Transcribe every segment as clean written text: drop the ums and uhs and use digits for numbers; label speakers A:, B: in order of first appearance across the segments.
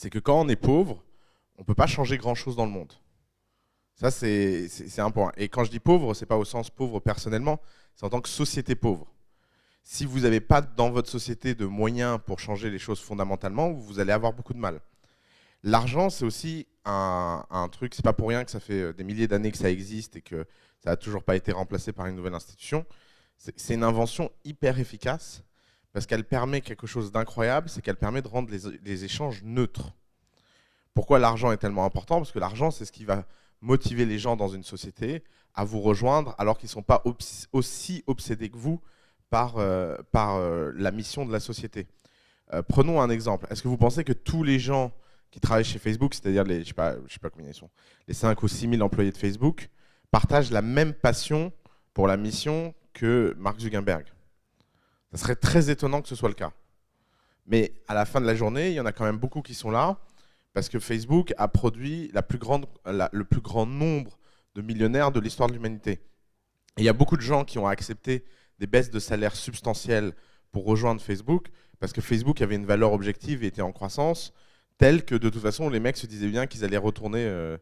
A: c'est que quand on est pauvre, on ne peut pas changer grand-chose dans le monde. Ça, c'est un point. Et quand je dis pauvre, ce n'est pas au sens pauvre personnellement, c'est en tant que société pauvre. Si vous n'avez pas dans votre société de moyens pour changer les choses fondamentalement, vous allez avoir beaucoup de mal. L'argent, c'est aussi un truc, c'est pas pour rien que ça fait des milliers d'années que ça existe et que ça n'a toujours pas été remplacé par une nouvelle institution. C'est une invention hyper efficace parce qu'elle permet quelque chose d'incroyable, c'est qu'elle permet de rendre les échanges neutres. Pourquoi l'argent est tellement important? Parce que l'argent, c'est ce qui va motiver les gens dans une société à vous rejoindre alors qu'ils ne sont pas aussi obsédés que vous par la mission de la société. Prenons un exemple. Est-ce que vous pensez que tous les gens qui travaillent chez Facebook, c'est-à-dire je sais pas combien ils sont, les 5 ou 6 000 employés de Facebook, partagent la même passion pour la mission que Mark Zuckerberg? Ça serait très étonnant que ce soit le cas. Mais à la fin de la journée, il y en a quand même beaucoup qui sont là parce que Facebook a produit le plus grand nombre de millionnaires de l'histoire de l'humanité. Et il y a beaucoup de gens qui ont accepté des baisses de salaire substantielles pour rejoindre Facebook parce que Facebook avait une valeur objective et était en croissance telle que de toute façon les mecs se disaient bien qu'ils allaient retourner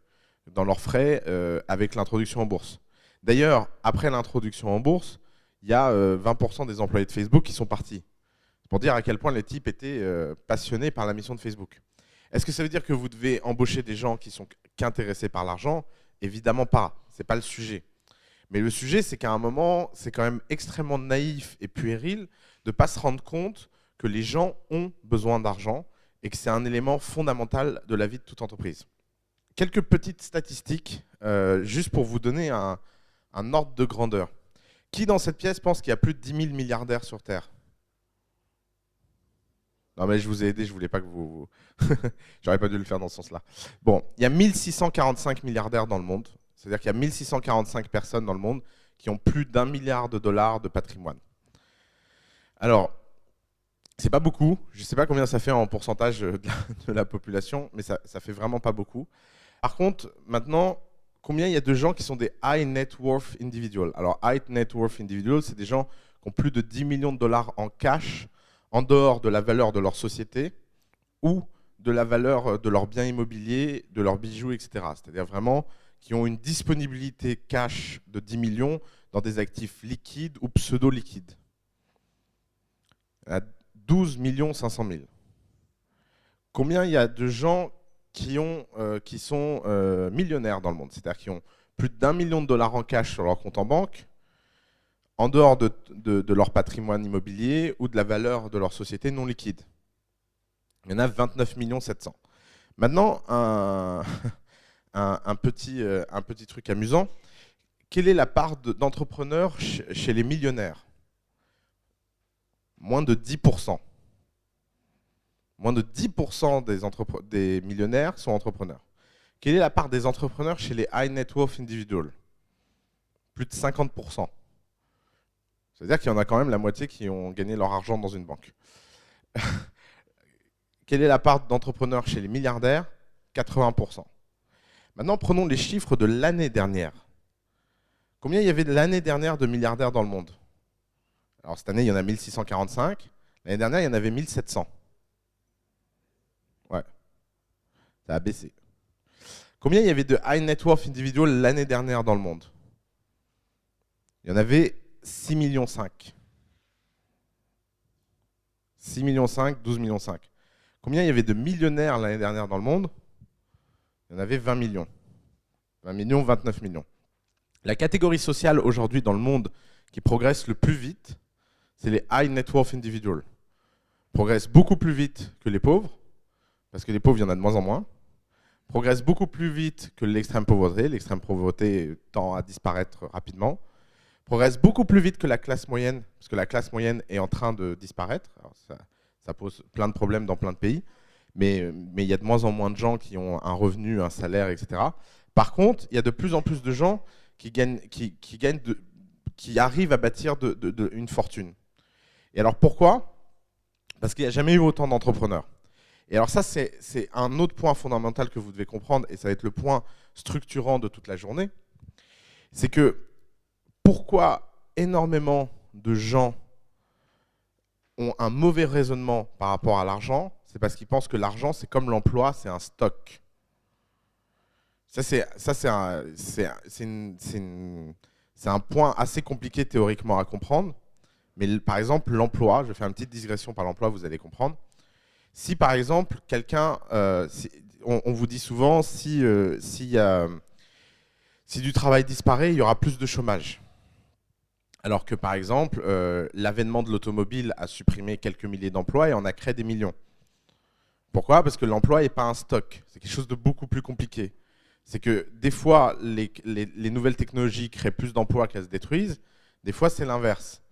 A: dans leurs frais avec l'introduction en bourse. D'ailleurs, après l'introduction en bourse, il y a 20% des employés de Facebook qui sont partis. C'est pour dire à quel point les types étaient passionnés par la mission de Facebook. Est-ce que ça veut dire que vous devez embaucher des gens qui sont qu'intéressés par l'argent? Évidemment pas, ce n'est pas le sujet. Mais le sujet, c'est qu'à un moment, c'est quand même extrêmement naïf et puéril de ne pas se rendre compte que les gens ont besoin d'argent et que c'est un élément fondamental de la vie de toute entreprise. Quelques petites statistiques, juste pour vous donner un ordre de grandeur. Qui dans cette pièce pense qu'il y a plus de 10 000 milliardaires sur Terre? Non mais je vous ai aidé, je voulais pas que vous... J'aurais pas dû le faire dans ce sens-là. Bon, il y a 1645 milliardaires dans le monde. C'est-à-dire qu'il y a 1645 personnes dans le monde qui ont plus d'1 milliard de dollars de patrimoine. Alors, c'est pas beaucoup. Je sais pas combien ça fait en pourcentage de la population, mais ça fait vraiment pas beaucoup. Par contre, maintenant, combien il y a de gens qui sont des high net worth individuals? Alors, high net worth individuals, c'est des gens qui ont plus de 10 millions de dollars en cash en dehors de la valeur de leur société ou de la valeur de leurs biens immobiliers, de leurs bijoux, etc. C'est-à-dire vraiment qui ont une disponibilité cash de 10 millions dans des actifs liquides ou pseudo-liquides. Il y a 12 500 000. Combien il y a de gens qui sont millionnaires dans le monde? C'est-à-dire qui ont plus d'1 million de dollars en cash sur leur compte en banque, en dehors de leur patrimoine immobilier ou de la valeur de leur société non liquide. Il y en a 29 700 000. Maintenant, un petit truc amusant. Quelle est la part d'entrepreneurs chez les millionnaires? Moins de 10%. Moins de 10% des millionnaires sont entrepreneurs. Quelle est la part des entrepreneurs chez les high net worth individuals? Plus de 50%. C'est-à-dire qu'il y en a quand même la moitié qui ont gagné leur argent dans une banque. Quelle est la part d'entrepreneurs chez les milliardaires? 80%. Maintenant, prenons les chiffres de l'année dernière. Combien il y avait l'année dernière de milliardaires dans le monde? Alors cette année, il y en a 1645. L'année dernière, il y en avait 1700. Ouais, ça a baissé. Combien il y avait de high net worth individuals l'année dernière dans le monde? Il y en avait 6,5 millions. 6,5 millions, 12,5 millions. Combien il y avait de millionnaires l'année dernière dans le monde? Il y en avait 20 millions. 20 millions, 29 millions. La catégorie sociale aujourd'hui dans le monde qui progresse le plus vite, c'est les high net worth individuals. Progressent beaucoup plus vite que les pauvres, parce que les pauvres, il y en a de moins en moins. Progressent beaucoup plus vite que l'extrême pauvreté. L'extrême pauvreté tend à disparaître rapidement. Progressent beaucoup plus vite que la classe moyenne, parce que la classe moyenne est en train de disparaître. Alors ça pose plein de problèmes dans plein de pays, mais il y a de moins en moins de gens qui ont un revenu, un salaire, etc. Par contre, il y a de plus en plus de gens qui arrivent à bâtir une fortune. Et alors pourquoi? Parce qu'il n'y a jamais eu autant d'entrepreneurs. Et alors ça, c'est un autre point fondamental que vous devez comprendre, et ça va être le point structurant de toute la journée, c'est que pourquoi énormément de gens ont un mauvais raisonnement par rapport à l'argent, c'est parce qu'ils pensent que l'argent, c'est comme l'emploi, c'est un stock. C'est un point assez compliqué théoriquement à comprendre. Mais par exemple, l'emploi, je vais faire une petite digression par l'emploi, vous allez comprendre. Si par exemple, quelqu'un, on vous dit souvent, si du travail disparaît, il y aura plus de chômage. Alors que par exemple, l'avènement de l'automobile a supprimé quelques milliers d'emplois et en a créé des millions. Pourquoi? Parce que l'emploi n'est pas un stock. C'est quelque chose de beaucoup plus compliqué. C'est que des fois, les nouvelles technologies créent plus d'emplois qu'elles se détruisent. Des fois, c'est l'inverse.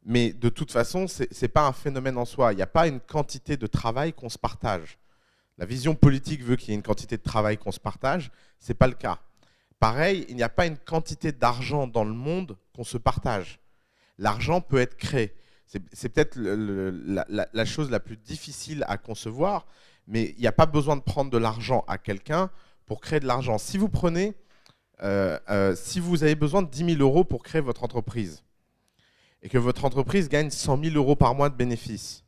A: Mais de toute façon, ce n'est pas un phénomène en soi. Il n'y a pas une quantité de travail qu'on se partage. La vision politique veut qu'il y ait une quantité de travail qu'on se partage. Ce n'est pas le cas. Pareil, il n'y a pas une quantité d'argent dans le monde qu'on se partage. L'argent peut être créé. C'est peut-être la chose la plus difficile à concevoir, mais il n'y a pas besoin de prendre de l'argent à quelqu'un pour créer de l'argent. Si vous prenez, si vous avez besoin de 10 000 € pour créer votre entreprise, et que votre entreprise gagne 100 000 € par mois de bénéfices,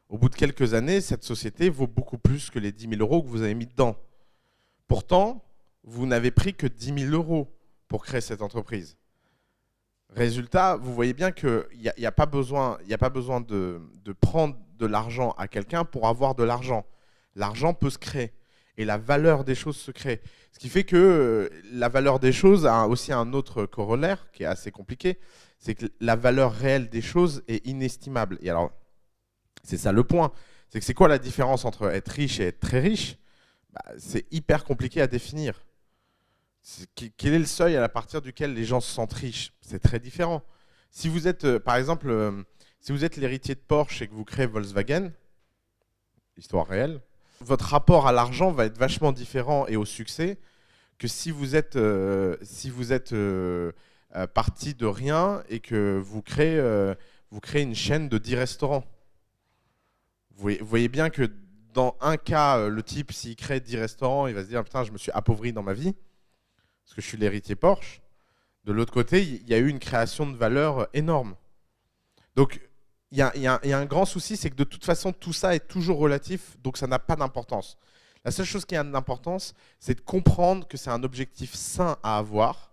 A: au bout de quelques années, cette société vaut beaucoup plus que les 10 000 € que vous avez mis dedans. Pourtant, vous n'avez pris que 10 000 € pour créer cette entreprise. Résultat, vous voyez bien qu'il n'y a pas besoin de prendre de l'argent à quelqu'un pour avoir de l'argent. L'argent peut se créer et la valeur des choses se crée. Ce qui fait que la valeur des choses a aussi un autre corollaire qui est assez compliqué, c'est que la valeur réelle des choses est inestimable. Et alors, c'est ça le point. C'est que c'est quoi la différence entre être riche et être très riche? C'est hyper compliqué à définir. Quel est le seuil à partir duquel les gens se sentent riches? C'est très différent. Si vous êtes, par exemple, si vous êtes l'héritier de Porsche et que vous créez Volkswagen, histoire réelle, votre rapport à l'argent va être vachement différent et au succès que si vous êtes, parti de rien et que vous créez une chaîne de 10 restaurants. Vous voyez bien que dans un cas, le type, s'il crée 10 restaurants, il va se dire « Putain, je me suis appauvri dans ma vie ». Parce que je suis l'héritier Porsche. De l'autre côté, il y a eu une création de valeur énorme. Donc, il y a un grand souci, c'est que de toute façon, tout ça est toujours relatif, donc ça n'a pas d'importance. La seule chose qui a d'importance, c'est de comprendre que c'est un objectif sain à avoir.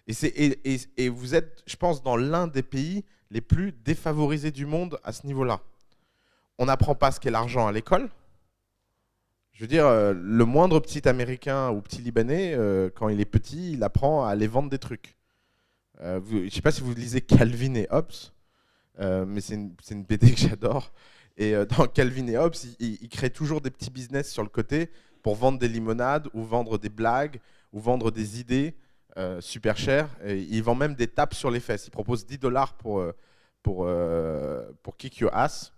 A: Et vous êtes, je pense, dans l'un des pays les plus défavorisés du monde à ce niveau-là. On n'apprend pas ce qu'est l'argent à l'école. Je veux dire, le moindre petit Américain ou petit Libanais, quand il est petit, il apprend à aller vendre des trucs. Je ne sais pas si vous lisez Calvin et Hobbes, mais c'est une BD que j'adore. Et dans Calvin et Hobbes, il crée toujours des petits business sur le côté pour vendre des limonades ou vendre des blagues ou vendre des idées super chères. Et il vend même des tapes sur les fesses. Il propose 10 $ pour kick your ass.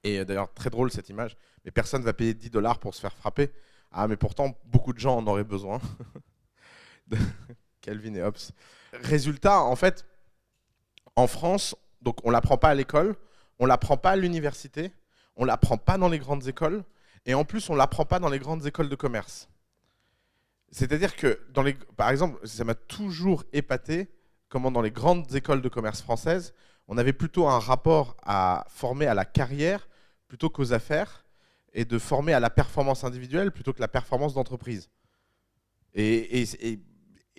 A: Et d'ailleurs, très drôle cette image. Mais personne ne va payer 10 $ pour se faire frapper. Ah, mais pourtant, beaucoup de gens en auraient besoin. Calvin et Hobbes. Résultat, en fait, en France, donc on ne l'apprend pas à l'école, on ne l'apprend pas à l'université, on ne l'apprend pas dans les grandes écoles, et en plus, on ne l'apprend pas dans les grandes écoles de commerce. C'est-à-dire que, par exemple, ça m'a toujours épaté comment dans les grandes écoles de commerce françaises, on avait plutôt un rapport à former à la carrière plutôt qu'aux affaires, et de former à la performance individuelle plutôt que la performance d'entreprise. Et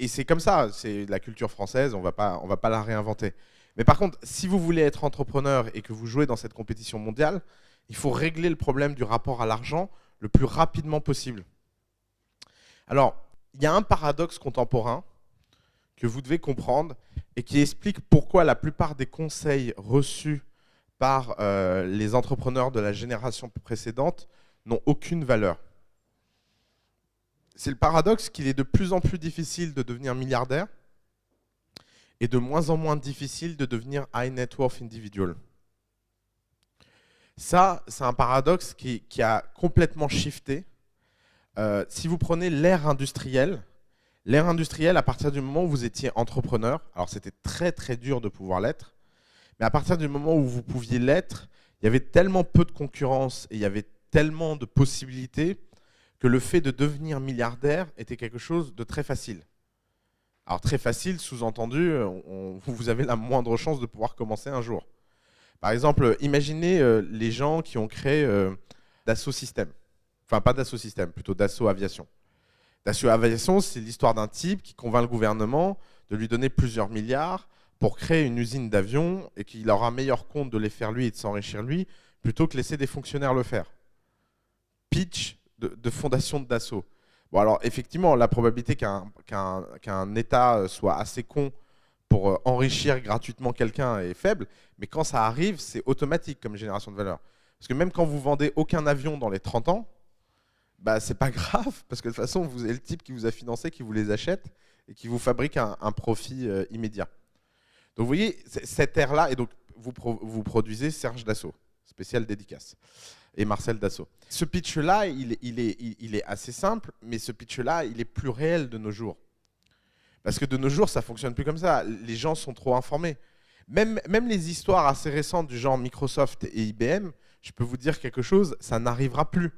A: c'est comme ça, c'est la culture française, on va pas la réinventer. Mais par contre, si vous voulez être entrepreneur et que vous jouez dans cette compétition mondiale, il faut régler le problème du rapport à l'argent le plus rapidement possible. Alors, il y a un paradoxe contemporain que vous devez comprendre et qui explique pourquoi la plupart des conseils reçus par les entrepreneurs de la génération précédente n'ont aucune valeur. C'est le paradoxe qu'il est de plus en plus difficile de devenir milliardaire et de moins en moins difficile de devenir high net worth individual. Ça, c'est un paradoxe qui a complètement shifté. Si vous prenez l'ère industrielle, à partir du moment où vous étiez entrepreneur, alors c'était très très dur de pouvoir l'être, mais à partir du moment où vous pouviez l'être, il y avait tellement peu de concurrence et il y avait tellement de possibilités que le fait de devenir milliardaire était quelque chose de très facile. Alors très facile, sous-entendu, vous avez la moindre chance de pouvoir commencer un jour. Par exemple, imaginez les gens qui ont créé Dassault Systèmes. Enfin, pas Dassault Systèmes, plutôt Dassault Aviation. Dassault Aviation, c'est l'histoire d'un type qui convainc le gouvernement de lui donner plusieurs milliards pour créer une usine d'avions et qu'il aura meilleur compte de les faire lui et de s'enrichir lui, plutôt que laisser des fonctionnaires le faire. Pitch de fondation de Dassault. Bon, alors, effectivement, la probabilité qu'un État soit assez con pour enrichir gratuitement quelqu'un est faible, mais quand ça arrive, c'est automatique comme génération de valeur. Parce que même quand vous vendez aucun avion dans les 30 ans, bah, c'est pas grave, parce que de toute façon, vous avez le type qui vous a financé, qui vous les achète et qui vous fabrique un profit immédiat. Donc vous voyez, cette ère-là, et donc vous produisez Serge Dassault, spécial dédicace, et Marcel Dassault. Ce pitch-là, il est assez simple, mais ce pitch-là, il est plus réel de nos jours. Parce que de nos jours, ça ne fonctionne plus comme ça. Les gens sont trop informés. Même les histoires assez récentes du genre Microsoft et IBM, je peux vous dire quelque chose, ça n'arrivera plus.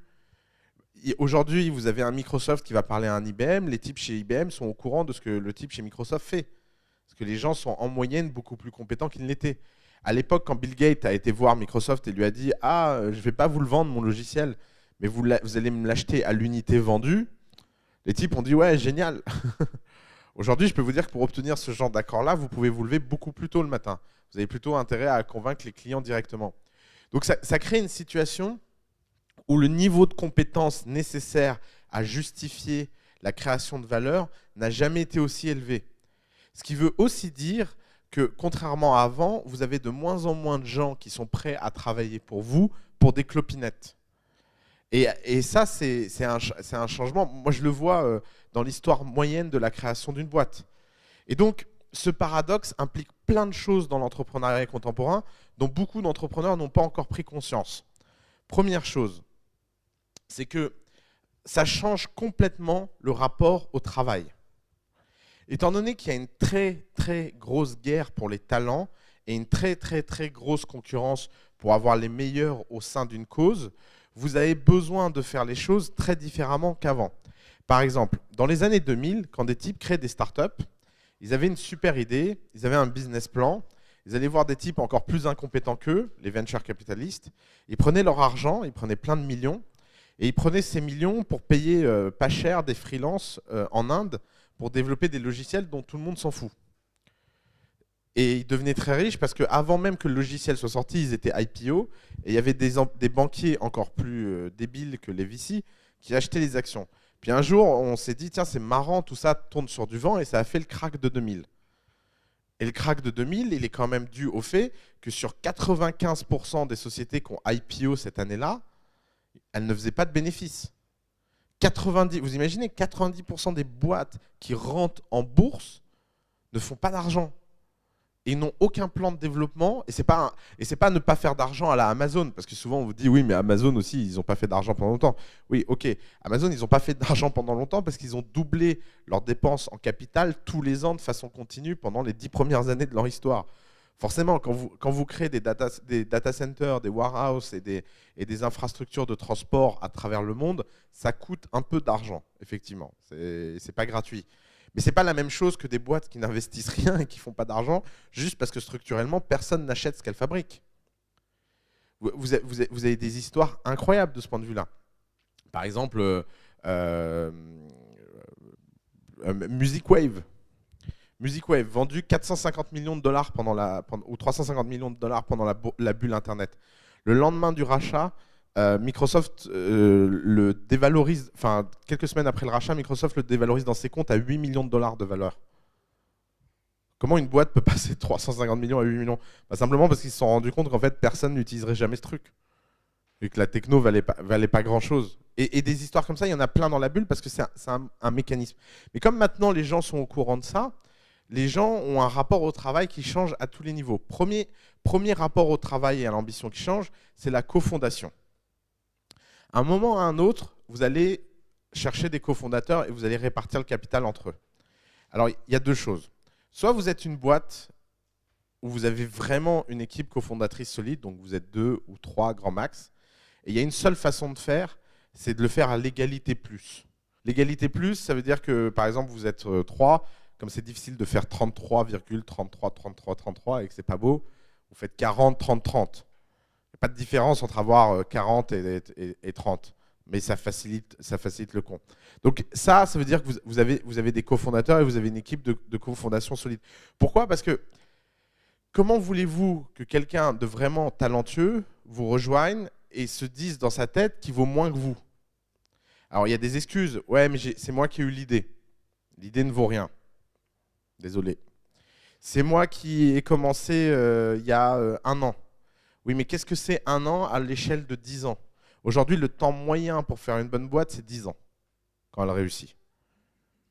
A: Aujourd'hui, vous avez un Microsoft qui va parler à un IBM. Les types chez IBM sont au courant de ce que le type chez Microsoft fait. Parce que les gens sont en moyenne beaucoup plus compétents qu'ils ne l'étaient. À l'époque, quand Bill Gates a été voir Microsoft et lui a dit « Ah, je ne vais pas vous le vendre, mon logiciel, mais vous allez me l'acheter à l'unité vendue », les types ont dit « Ouais, génial !» Aujourd'hui, je peux vous dire que pour obtenir ce genre d'accord-là, vous pouvez vous lever beaucoup plus tôt le matin. Vous avez plutôt intérêt à convaincre les clients directement. Donc ça crée une situation où le niveau de compétence nécessaire à justifier la création de valeur n'a jamais été aussi élevé. Ce qui veut aussi dire que, contrairement à avant, vous avez de moins en moins de gens qui sont prêts à travailler pour vous pour des clopinettes. Et ça, c'est un changement. Moi, je le vois dans l'histoire moyenne de la création d'une boîte. Et donc, ce paradoxe implique plein de choses dans l'entrepreneuriat contemporain dont beaucoup d'entrepreneurs n'ont pas encore pris conscience. Première chose, c'est que ça change complètement le rapport au travail. Étant donné qu'il y a une très, très grosse guerre pour les talents et une très, très, très grosse concurrence pour avoir les meilleurs au sein d'une cause, vous avez besoin de faire les choses très différemment qu'avant. Par exemple, dans les années 2000, quand des types créaient des startups, ils avaient une super idée, ils avaient un business plan, ils allaient voir des types encore plus incompétents qu'eux, les venture capitalistes, ils prenaient leur argent, ils prenaient plein de millions, et ils prenaient ces millions pour payer pas cher des freelances en Inde pour développer des logiciels dont tout le monde s'en fout. Et ils devenaient très riches parce qu'avant même que le logiciel soit sorti, ils étaient IPO, et il y avait des banquiers encore plus débiles que les VC qui achetaient les actions. Puis un jour, on s'est dit, tiens, c'est marrant, tout ça tourne sur du vent, et ça a fait le crack de 2000. Et le crack de 2000, il est quand même dû au fait que sur 95% des sociétés qui ont IPO cette année-là, elles ne faisaient pas de bénéfices. Vous imaginez, 90% des boîtes qui rentrent en bourse ne font pas d'argent. Ils n'ont aucun plan de développement, et c'est pas ne pas faire d'argent à la Amazon, parce que souvent on vous dit oui, mais Amazon aussi, ils n'ont pas fait d'argent pendant longtemps. Oui, ok, Amazon, ils n'ont pas fait d'argent pendant longtemps parce qu'ils ont doublé leurs dépenses en capital tous les ans de façon continue pendant les 10 premières années de leur histoire. Forcément, quand vous créez des data centers, des warehouses et des infrastructures de transport à travers le monde, ça coûte un peu d'argent, effectivement. C'est pas gratuit. Mais ce n'est pas la même chose que des boîtes qui n'investissent rien et qui ne font pas d'argent, juste parce que structurellement, personne n'achète ce qu'elles fabriquent. Vous avez des histoires incroyables de ce point de vue-là. Par exemple, Music Wave. Music Wave, vendu 450 millions de dollars ou 350 millions de dollars pendant la bulle Internet. Le lendemain du rachat, Microsoft le dévalorise, enfin quelques semaines après le rachat, Microsoft le dévalorise dans ses comptes à 8 millions de dollars de valeur. Comment une boîte peut passer de 350 millions à 8 millions? Simplement parce qu'ils se sont rendus compte qu'en fait personne n'utiliserait jamais ce truc. Et que la techno valait pas grand chose. Et des histoires comme ça, il y en a plein dans la bulle parce que c'est un mécanisme. Mais comme maintenant les gens sont au courant de ça, les gens ont un rapport au travail qui change à tous les niveaux. Premier rapport au travail et à l'ambition qui change, c'est la cofondation. À un moment ou à un autre, vous allez chercher des cofondateurs et vous allez répartir le capital entre eux. Alors, il y a deux choses. Soit vous êtes une boîte où vous avez vraiment une équipe cofondatrice solide, donc vous êtes 2 ou 3 grand max, et il y a une seule façon de faire, c'est de le faire à l'égalité plus. L'égalité plus, ça veut dire que, par exemple, vous êtes 3, comme c'est difficile de faire 33,33, 33, 33 et que c'est pas beau, vous faites 40, 30, 30. Il n'y a pas de différence entre avoir 40 et 30, mais ça facilite le compte. Donc ça veut dire que vous avez des cofondateurs et vous avez une équipe de cofondation solide. Pourquoi? Parce que comment voulez-vous que quelqu'un de vraiment talentueux vous rejoigne et se dise dans sa tête qu'il vaut moins que vous? Alors il y a des excuses. Ouais, mais c'est moi qui ai eu l'idée. L'idée ne vaut rien. Désolé. C'est moi qui ai commencé il y a 1 an. Oui, mais qu'est-ce que c'est 1 an à l'échelle de 10 ans? Aujourd'hui, le temps moyen pour faire une bonne boîte, c'est 10 ans quand elle réussit.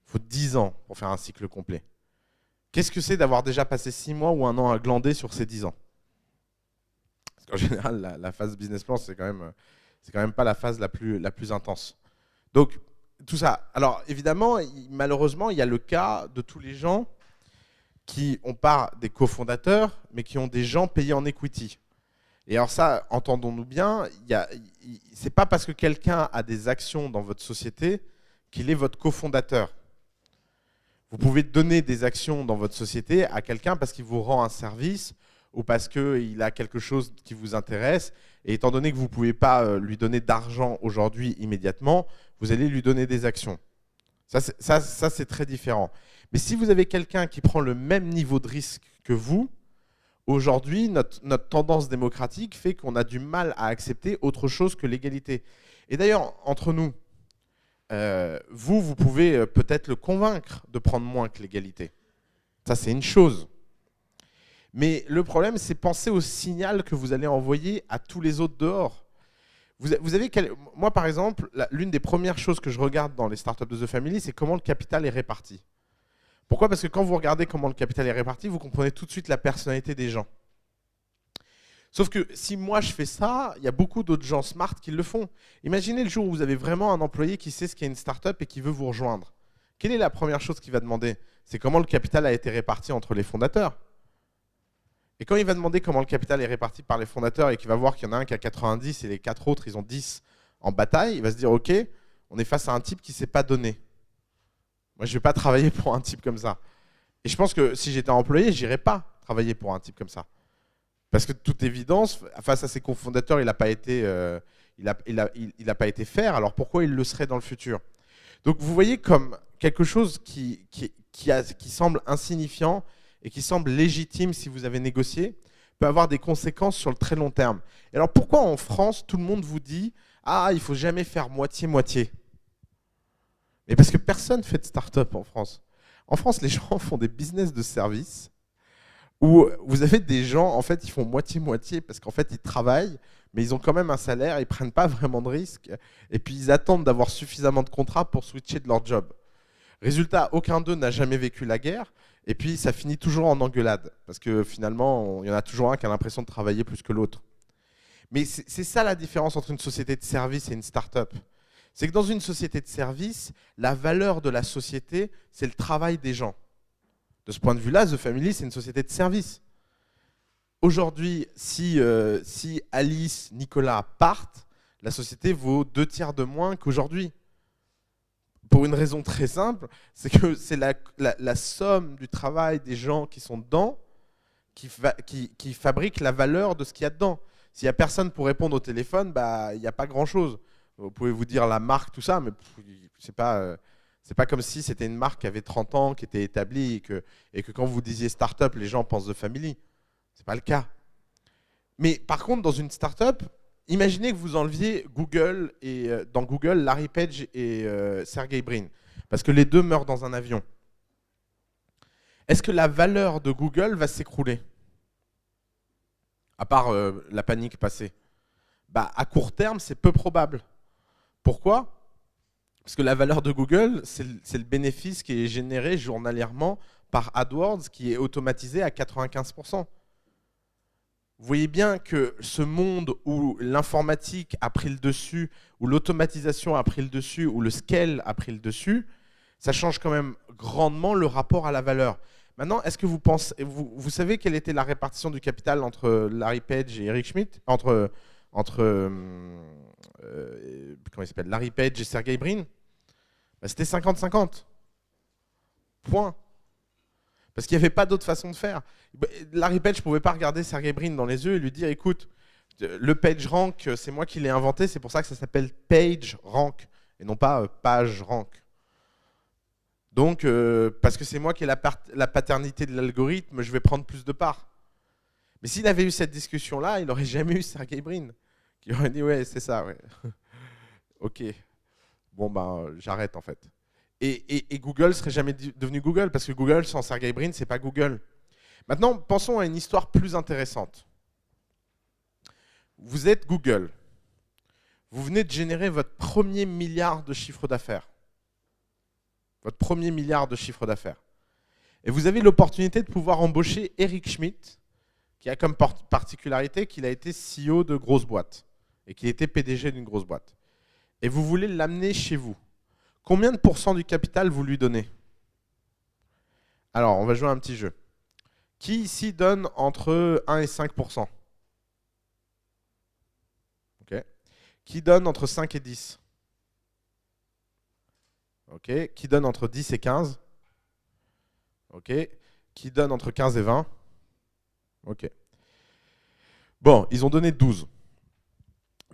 A: Il faut 10 ans pour faire un cycle complet. Qu'est-ce que c'est d'avoir déjà passé 6 mois ou 1 an à glander sur ces 10 ans? Parce qu'en général, la phase business plan, c'est quand même pas la phase la plus intense. Donc, tout ça. Alors, évidemment, malheureusement, il y a le cas de tous les gens qui ont pas des cofondateurs, mais qui ont des gens payés en equity. Et alors ça, entendons-nous bien, c'est pas parce que quelqu'un a des actions dans votre société qu'il est votre cofondateur. Vous pouvez donner des actions dans votre société à quelqu'un parce qu'il vous rend un service ou parce qu'il a quelque chose qui vous intéresse. Et étant donné que vous ne pouvez pas lui donner d'argent aujourd'hui immédiatement, vous allez lui donner des actions. Ça, c'est très différent. Mais si vous avez quelqu'un qui prend le même niveau de risque que vous, aujourd'hui, notre tendance démocratique fait qu'on a du mal à accepter autre chose que l'égalité. Et d'ailleurs, entre nous, vous pouvez peut-être le convaincre de prendre moins que l'égalité. Ça, c'est une chose. Mais le problème, c'est penser au signal que vous allez envoyer à tous les autres dehors. Moi, par exemple, l'une des premières choses que je regarde dans les startups de The Family, c'est comment le capital est réparti. Pourquoi? Parce que quand vous regardez comment le capital est réparti, vous comprenez tout de suite la personnalité des gens. Sauf que si moi je fais ça, il y a beaucoup d'autres gens smart qui le font. Imaginez le jour où vous avez vraiment un employé qui sait ce qu'est une startup et qui veut vous rejoindre. Quelle est la première chose qu'il va demander? C'est comment le capital a été réparti entre les fondateurs. Et quand il va demander comment le capital est réparti par les fondateurs et qu'il va voir qu'il y en a un qui a 90 et les 4 autres, ils ont 10 en bataille, il va se dire, OK, on est face à un type qui ne s'est pas donné. Moi, je ne vais pas travailler pour un type comme ça. Et je pense que si j'étais employé, je n'irais pas travailler pour un type comme ça. Parce que de toute évidence, face à ses cofondateurs, il n'a pas été, pas été fair. Alors pourquoi il le serait dans le futur? Donc vous voyez comme quelque chose qui semble insignifiant et qui semble légitime si vous avez négocié, peut avoir des conséquences sur le très long terme. Et alors pourquoi en France, tout le monde vous dit « Ah, il ne faut jamais faire moitié-moitié » Mais parce que personne ne fait de start-up en France. En France, les gens font des business de service où vous avez des gens, en fait, ils font moitié-moitié parce qu'en fait, ils travaillent, mais ils ont quand même un salaire, ils ne prennent pas vraiment de risques, et puis ils attendent d'avoir suffisamment de contrats pour switcher de leur job. Résultat, aucun d'eux n'a jamais vécu la guerre, et puis ça finit toujours en engueulade, parce que finalement, il y en a toujours un qui a l'impression de travailler plus que l'autre. Mais c'est ça la différence entre une société de service et une start-up. C'est que dans une société de service, la valeur de la société, c'est le travail des gens. De ce point de vue-là, The Family, c'est une société de service. Aujourd'hui, si Alice, Nicolas partent, la société vaut 2 tiers de moins qu'aujourd'hui. Pour une raison très simple, c'est que c'est la somme du travail des gens qui sont dedans qui fabrique la valeur de ce qu'il y a dedans. S'il n'y a personne pour répondre au téléphone, bah, il n'y a pas grand-chose. Vous pouvez vous dire la marque, tout ça, mais c'est pas comme si c'était une marque qui avait 30 ans, qui était établie, et que quand vous disiez start-up, les gens pensent The Family. Ce n'est pas le cas. Mais par contre, dans une start-up, imaginez que vous enleviez Google et dans Google, Larry Page et Sergey Brin, parce que les deux meurent dans un avion. Est-ce que la valeur de Google va s'écrouler? À part la panique passée. Bah, à court terme, c'est peu probable. Pourquoi? Parce que la valeur de Google, c'est le bénéfice qui est généré journalièrement par AdWords, qui est automatisé à 95%. Vous voyez bien que ce monde où l'informatique a pris le dessus, où l'automatisation a pris le dessus, où le scale a pris le dessus, ça change quand même grandement le rapport à la valeur. Maintenant, est-ce que vous savez quelle était la répartition du capital entre Larry Page et Eric Schmidt, entre comment il s'appelle, Larry Page et Sergey Brin? Bah, c'était 50-50. Point. Parce qu'il n'y avait pas d'autre façon de faire. Larry Page ne pouvait pas regarder Sergey Brin dans les yeux et lui dire, écoute, Le PageRank, c'est moi qui l'ai inventé, c'est pour ça que ça s'appelle PageRank et non pas PageRank. Donc, parce que c'est moi qui ai la paternité de l'algorithme, je vais prendre plus de parts. Mais s'il avait eu cette discussion-là, il n'aurait jamais eu Sergey Brin, qui aurait dit ouais, c'est ça, ouais. Ok, bon ben j'arrête en fait. Et Google serait jamais devenu Google, parce que Google sans Sergey Brin, c'est pas Google. Maintenant, pensons à une histoire plus intéressante. Vous êtes Google. Vous venez de générer votre premier milliard de chiffre d'affaires. Votre premier milliard de chiffre d'affaires. Et vous avez l'opportunité de pouvoir embaucher Eric Schmidt, qui a comme particularité qu'il a été CEO de grosse boîte et qu'il était PDG d'une grosse boîte. Et vous voulez l'amener chez vous. Combien de pourcents du capital vous lui donnez? Alors, on va jouer à un petit jeu. Qui ici donne entre 1 et 5%? Okay. Qui donne entre 5 et 10? Okay. Qui donne entre 10 et 15? Okay. Qui donne entre 15 et 20? Ok. Bon, ils ont donné 12.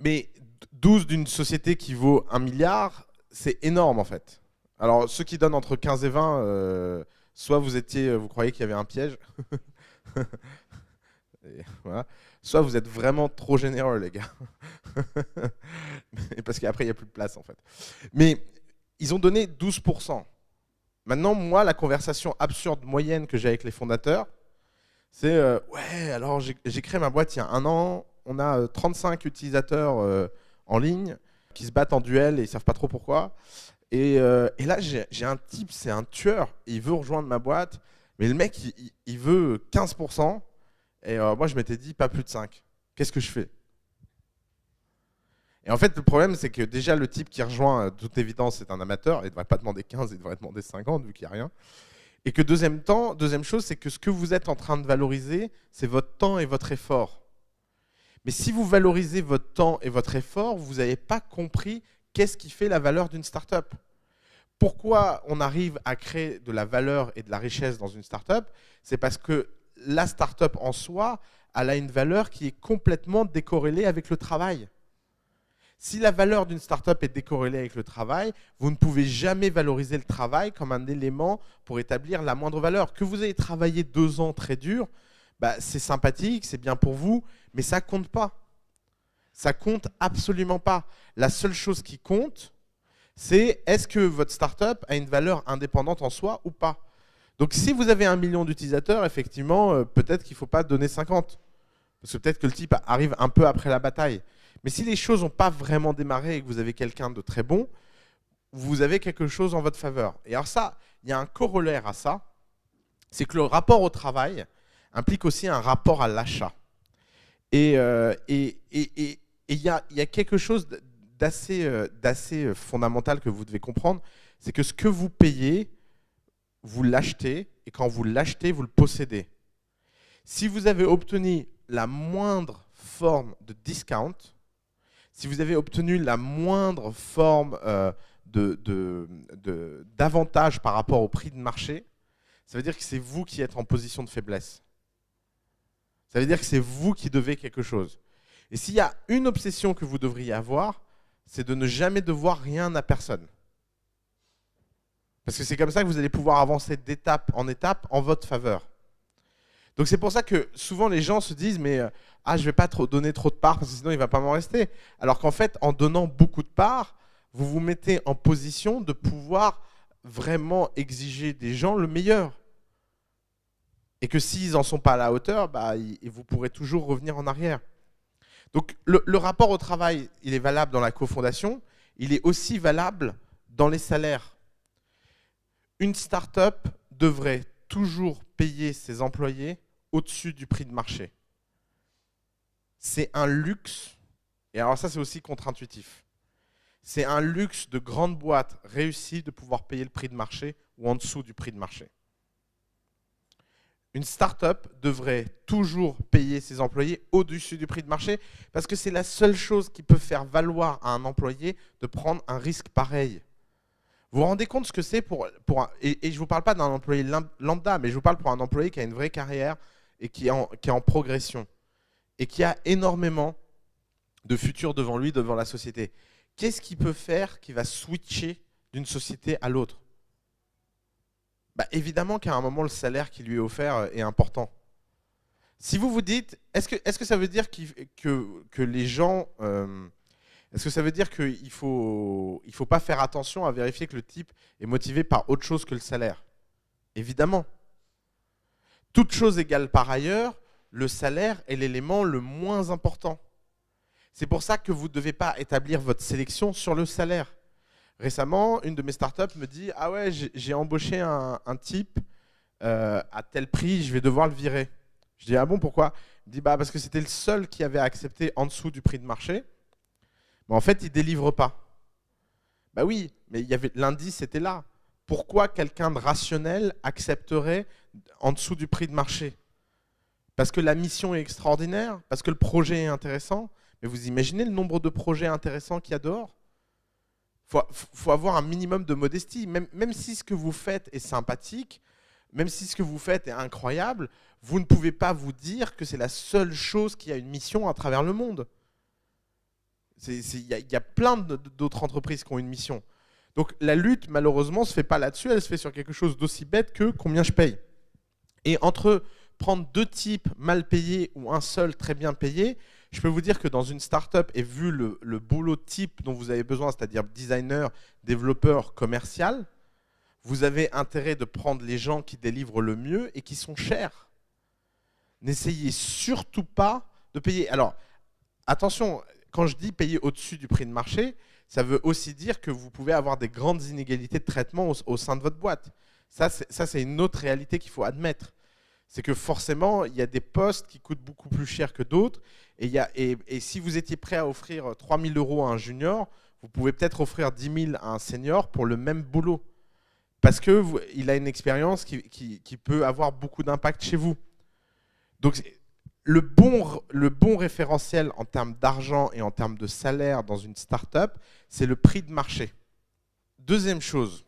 A: Mais 12 d'une société qui vaut 1 milliard, c'est énorme en fait. Alors, ceux qui donnent entre 15 et 20, soit vous croyez qu'il y avait un piège, et voilà. Soit vous êtes vraiment trop généreux, les gars. Parce qu'après, il n'y a plus de place en fait. Mais ils ont donné 12%. Maintenant, moi, la conversation absurde moyenne que j'ai avec les fondateurs, c'est ouais, alors j'ai créé ma boîte il y a 1 an, on a 35 utilisateurs en ligne qui se battent en duel et ils ne savent pas trop pourquoi. Et là, j'ai un type, c'est un tueur, il veut rejoindre ma boîte, mais le mec, il veut 15%, et moi, je m'étais dit pas plus de 5. Qu'est-ce que je fais? Et en fait, le problème, c'est que déjà, le type qui rejoint, de toute évidence, c'est un amateur, il ne devrait pas demander 15, il devrait demander 50, vu qu'il n'y a rien. Et que deuxième chose, c'est que ce que vous êtes en train de valoriser, c'est votre temps et votre effort. Mais si vous valorisez votre temps et votre effort, vous n'avez pas compris qu'est-ce qui fait la valeur d'une startup. Pourquoi on arrive à créer de la valeur et de la richesse dans une startup? C'est parce que la startup en soi, elle a une valeur qui est complètement décorrélée avec le travail. Si la valeur d'une startup est décorrélée avec le travail, vous ne pouvez jamais valoriser le travail comme un élément pour établir la moindre valeur. Que vous ayez travaillé 2 ans très dur, bah, c'est sympathique, c'est bien pour vous, mais ça ne compte pas. Ça compte absolument pas. La seule chose qui compte, c'est est-ce que votre startup a une valeur indépendante en soi ou pas. Donc si vous avez 1 million d'utilisateurs, effectivement, peut-être qu'il ne faut pas donner 50. Parce que peut-être que le type arrive un peu après la bataille. Mais si les choses n'ont pas vraiment démarré et que vous avez quelqu'un de très bon, vous avez quelque chose en votre faveur. Et alors ça, il y a un corollaire à ça, c'est que le rapport au travail implique aussi un rapport à l'achat. Et il y a quelque chose d'assez fondamental que vous devez comprendre, c'est que ce que vous payez, vous l'achetez, et quand vous l'achetez, vous le possédez. Si vous avez obtenu la moindre forme de discount, si vous avez obtenu la moindre forme d'avantage par rapport au prix de marché, ça veut dire que c'est vous qui êtes en position de faiblesse. Ça veut dire que c'est vous qui devez quelque chose. Et s'il y a une obsession que vous devriez avoir, c'est de ne jamais devoir rien à personne. Parce que c'est comme ça que vous allez pouvoir avancer d'étape en votre faveur. Donc c'est pour ça que souvent les gens se disent mais je ne vais pas donner trop de parts parce que sinon il ne va pas m'en rester. Alors qu'en fait, en donnant beaucoup de parts, vous vous mettez en position de pouvoir vraiment exiger des gens le meilleur. Et que s'ils n'en sont pas à la hauteur, vous pourrez toujours revenir en arrière. Donc le rapport au travail, il est valable dans la cofondation, il est aussi valable dans les salaires. Une start-up devrait toujours payer ses employés au-dessus du prix de marché. C'est un luxe, et alors ça c'est aussi contre-intuitif. C'est un luxe de grande boîte réussie de pouvoir payer le prix de marché ou en dessous du prix de marché. Une start-up devrait toujours payer ses employés au-dessus du prix de marché parce que c'est la seule chose qui peut faire valoir à un employé de prendre un risque pareil. Vous vous rendez compte ce que c'est et je ne vous parle pas d'un employé lambda, mais je vous parle pour un employé qui a une vraie carrière et qui est en progression et qui a énormément de futur devant lui, devant la société. Qu'est-ce qu'il peut faire qui va switcher d'une société à l'autre? Bah, évidemment qu'à un moment, le salaire qui lui est offert est important. Si vous vous dites, est-ce que ça veut dire que les gens... est-ce que ça veut dire qu'il ne faut pas faire attention à vérifier que le type est motivé par autre chose que le salaire? Évidemment. Toute chose égale par ailleurs, le salaire est l'élément le moins important. C'est pour ça que vous ne devez pas établir votre sélection sur le salaire. Récemment, une de mes startups me dit « Ah ouais, j'ai embauché un type à tel prix, je vais devoir le virer. » Je dis « Ah bon, pourquoi ?» Il me dit bah, « Parce que c'était le seul qui avait accepté en dessous du prix de marché. Mais en fait, il ne délivre pas. » Bah oui, mais l'indice était là. Pourquoi quelqu'un de rationnel accepterait en dessous du prix de marché? Parce que la mission est extraordinaire? Parce que le projet est intéressant? Mais vous imaginez le nombre de projets intéressants qu'il y a dehors? Faut avoir un minimum de modestie. Même si ce que vous faites est sympathique, même si ce que vous faites est incroyable, vous ne pouvez pas vous dire que c'est la seule chose qui a une mission à travers le monde. Il y a plein d'autres entreprises qui ont une mission. Donc la lutte, malheureusement, ne se fait pas là-dessus, elle se fait sur quelque chose d'aussi bête que combien je paye. Et entre prendre deux types mal payés ou un seul très bien payé, je peux vous dire que dans une startup, et vu le boulot type dont vous avez besoin, c'est-à-dire designer, développeur, commercial, vous avez intérêt de prendre les gens qui délivrent le mieux et qui sont chers. N'essayez surtout pas de payer. Alors, attention, quand je dis payer au-dessus du prix de marché, ça veut aussi dire que vous pouvez avoir des grandes inégalités de traitement au sein de votre boîte. Ça, c'est une autre réalité qu'il faut admettre. C'est que forcément, il y a des postes qui coûtent beaucoup plus cher que d'autres. Et si vous étiez prêt à offrir 3 000 € à un junior, vous pouvez peut-être offrir 10 000 à un senior pour le même boulot. Parce qu'il a une expérience qui peut avoir beaucoup d'impact chez vous. Donc, le bon référentiel en termes d'argent et en termes de salaire dans une start-up, c'est le prix de marché. Deuxième chose,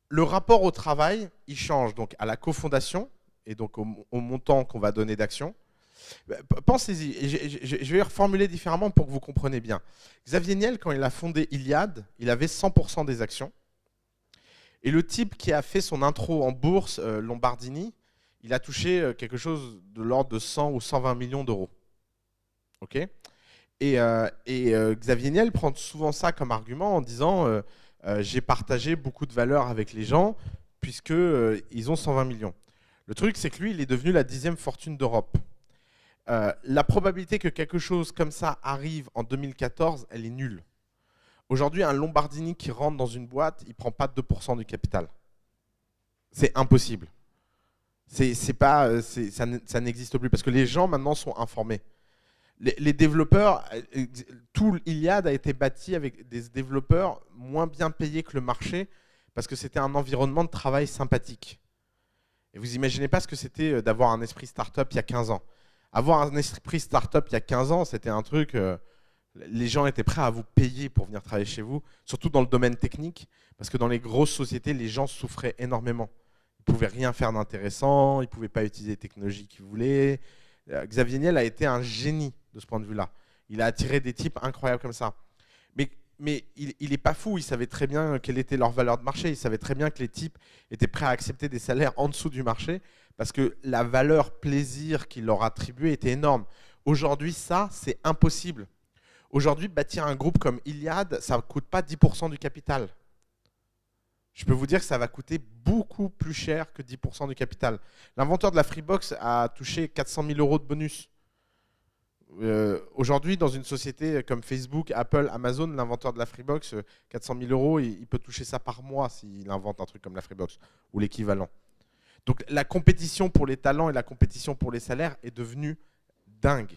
A: le rapport au travail, il change donc à la cofondation et donc au montant qu'on va donner d'action. Pensez-y, je vais reformuler différemment pour que vous compreniez bien. Xavier Niel, quand il a fondé Iliad, il avait 100% des actions. Et le type qui a fait son intro en bourse, Lombardini, il a touché quelque chose de l'ordre de 100 ou 120 millions d'euros. Ok. Et Xavier Niel prend souvent ça comme argument en disant j'ai partagé beaucoup de valeur avec les gens puisqu'ils ont 120 millions. Le truc, c'est que lui, il est devenu la 10e fortune d'Europe. La probabilité que quelque chose comme ça arrive en 2014, elle est nulle. Aujourd'hui, un Lombardini qui rentre dans une boîte, il ne prend pas 2% du capital. C'est impossible. Ça n'existe plus parce que les gens maintenant sont informés. Les développeurs, tout Iliad a été bâti avec des développeurs moins bien payés que le marché parce que c'était un environnement de travail sympathique. Et vous imaginez pas ce que c'était d'avoir un esprit start-up il y a 15 ans. Avoir un esprit start-up il y a 15 ans, c'était un truc... les gens étaient prêts à vous payer pour venir travailler chez vous, surtout dans le domaine technique, parce que dans les grosses sociétés, les gens souffraient énormément. Ils ne pouvaient rien faire d'intéressant, ils ne pouvaient pas utiliser les technologies qu'ils voulaient. Xavier Niel a été un génie de ce point de vue-là. Il a attiré des types incroyables comme ça. Mais il n'est pas fou, il savait très bien quelle était leur valeur de marché, il savait très bien que les types étaient prêts à accepter des salaires en dessous du marché, parce que la valeur plaisir qu'il leur attribuait était énorme. Aujourd'hui, ça, c'est impossible. Aujourd'hui, bâtir un groupe comme Iliad, ça ne coûte pas 10% du capital. Je peux vous dire que ça va coûter beaucoup plus cher que 10% du capital. L'inventeur de la Freebox a touché 400 000 € de bonus. Aujourd'hui, dans une société comme Facebook, Apple, Amazon, l'inventeur de la Freebox, 400 000 €, il peut toucher ça par mois s'il invente un truc comme la Freebox ou l'équivalent. Donc la compétition pour les talents et la compétition pour les salaires est devenue dingue.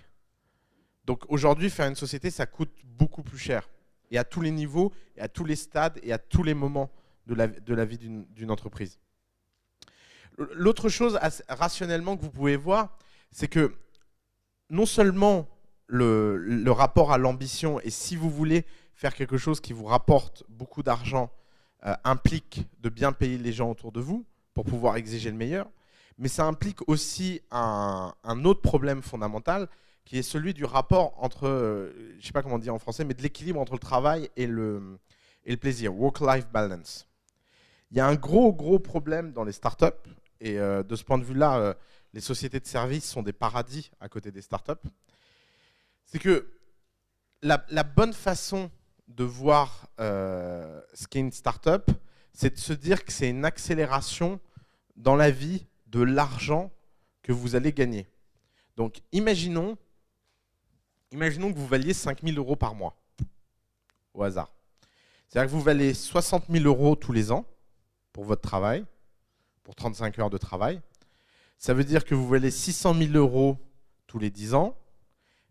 A: Donc aujourd'hui, faire une société, ça coûte beaucoup plus cher. Et à tous les niveaux, et à tous les stades, et à tous les moments de la vie d'une entreprise. L'autre chose, rationnellement, que vous pouvez voir, c'est que non seulement le rapport à l'ambition, et si vous voulez faire quelque chose qui vous rapporte beaucoup d'argent, implique de bien payer les gens autour de vous pour pouvoir exiger le meilleur, mais ça implique aussi un autre problème fondamental, qui est celui du rapport entre, je ne sais pas comment dire en français, mais de l'équilibre entre le travail et le plaisir, work-life balance. Il y a un gros problème dans les startups, et de ce point de vue-là, les sociétés de services sont des paradis à côté des startups. C'est que la bonne façon de voir ce qu'est une startup, c'est de se dire que c'est une accélération dans la vie de l'argent que vous allez gagner. Donc, imaginons que vous valiez 5 000 € par mois, au hasard. C'est-à-dire que vous valez 60 000 € tous les ans pour votre travail, pour 35 heures de travail. Ça veut dire que vous valez 600 000 € tous les 10 ans.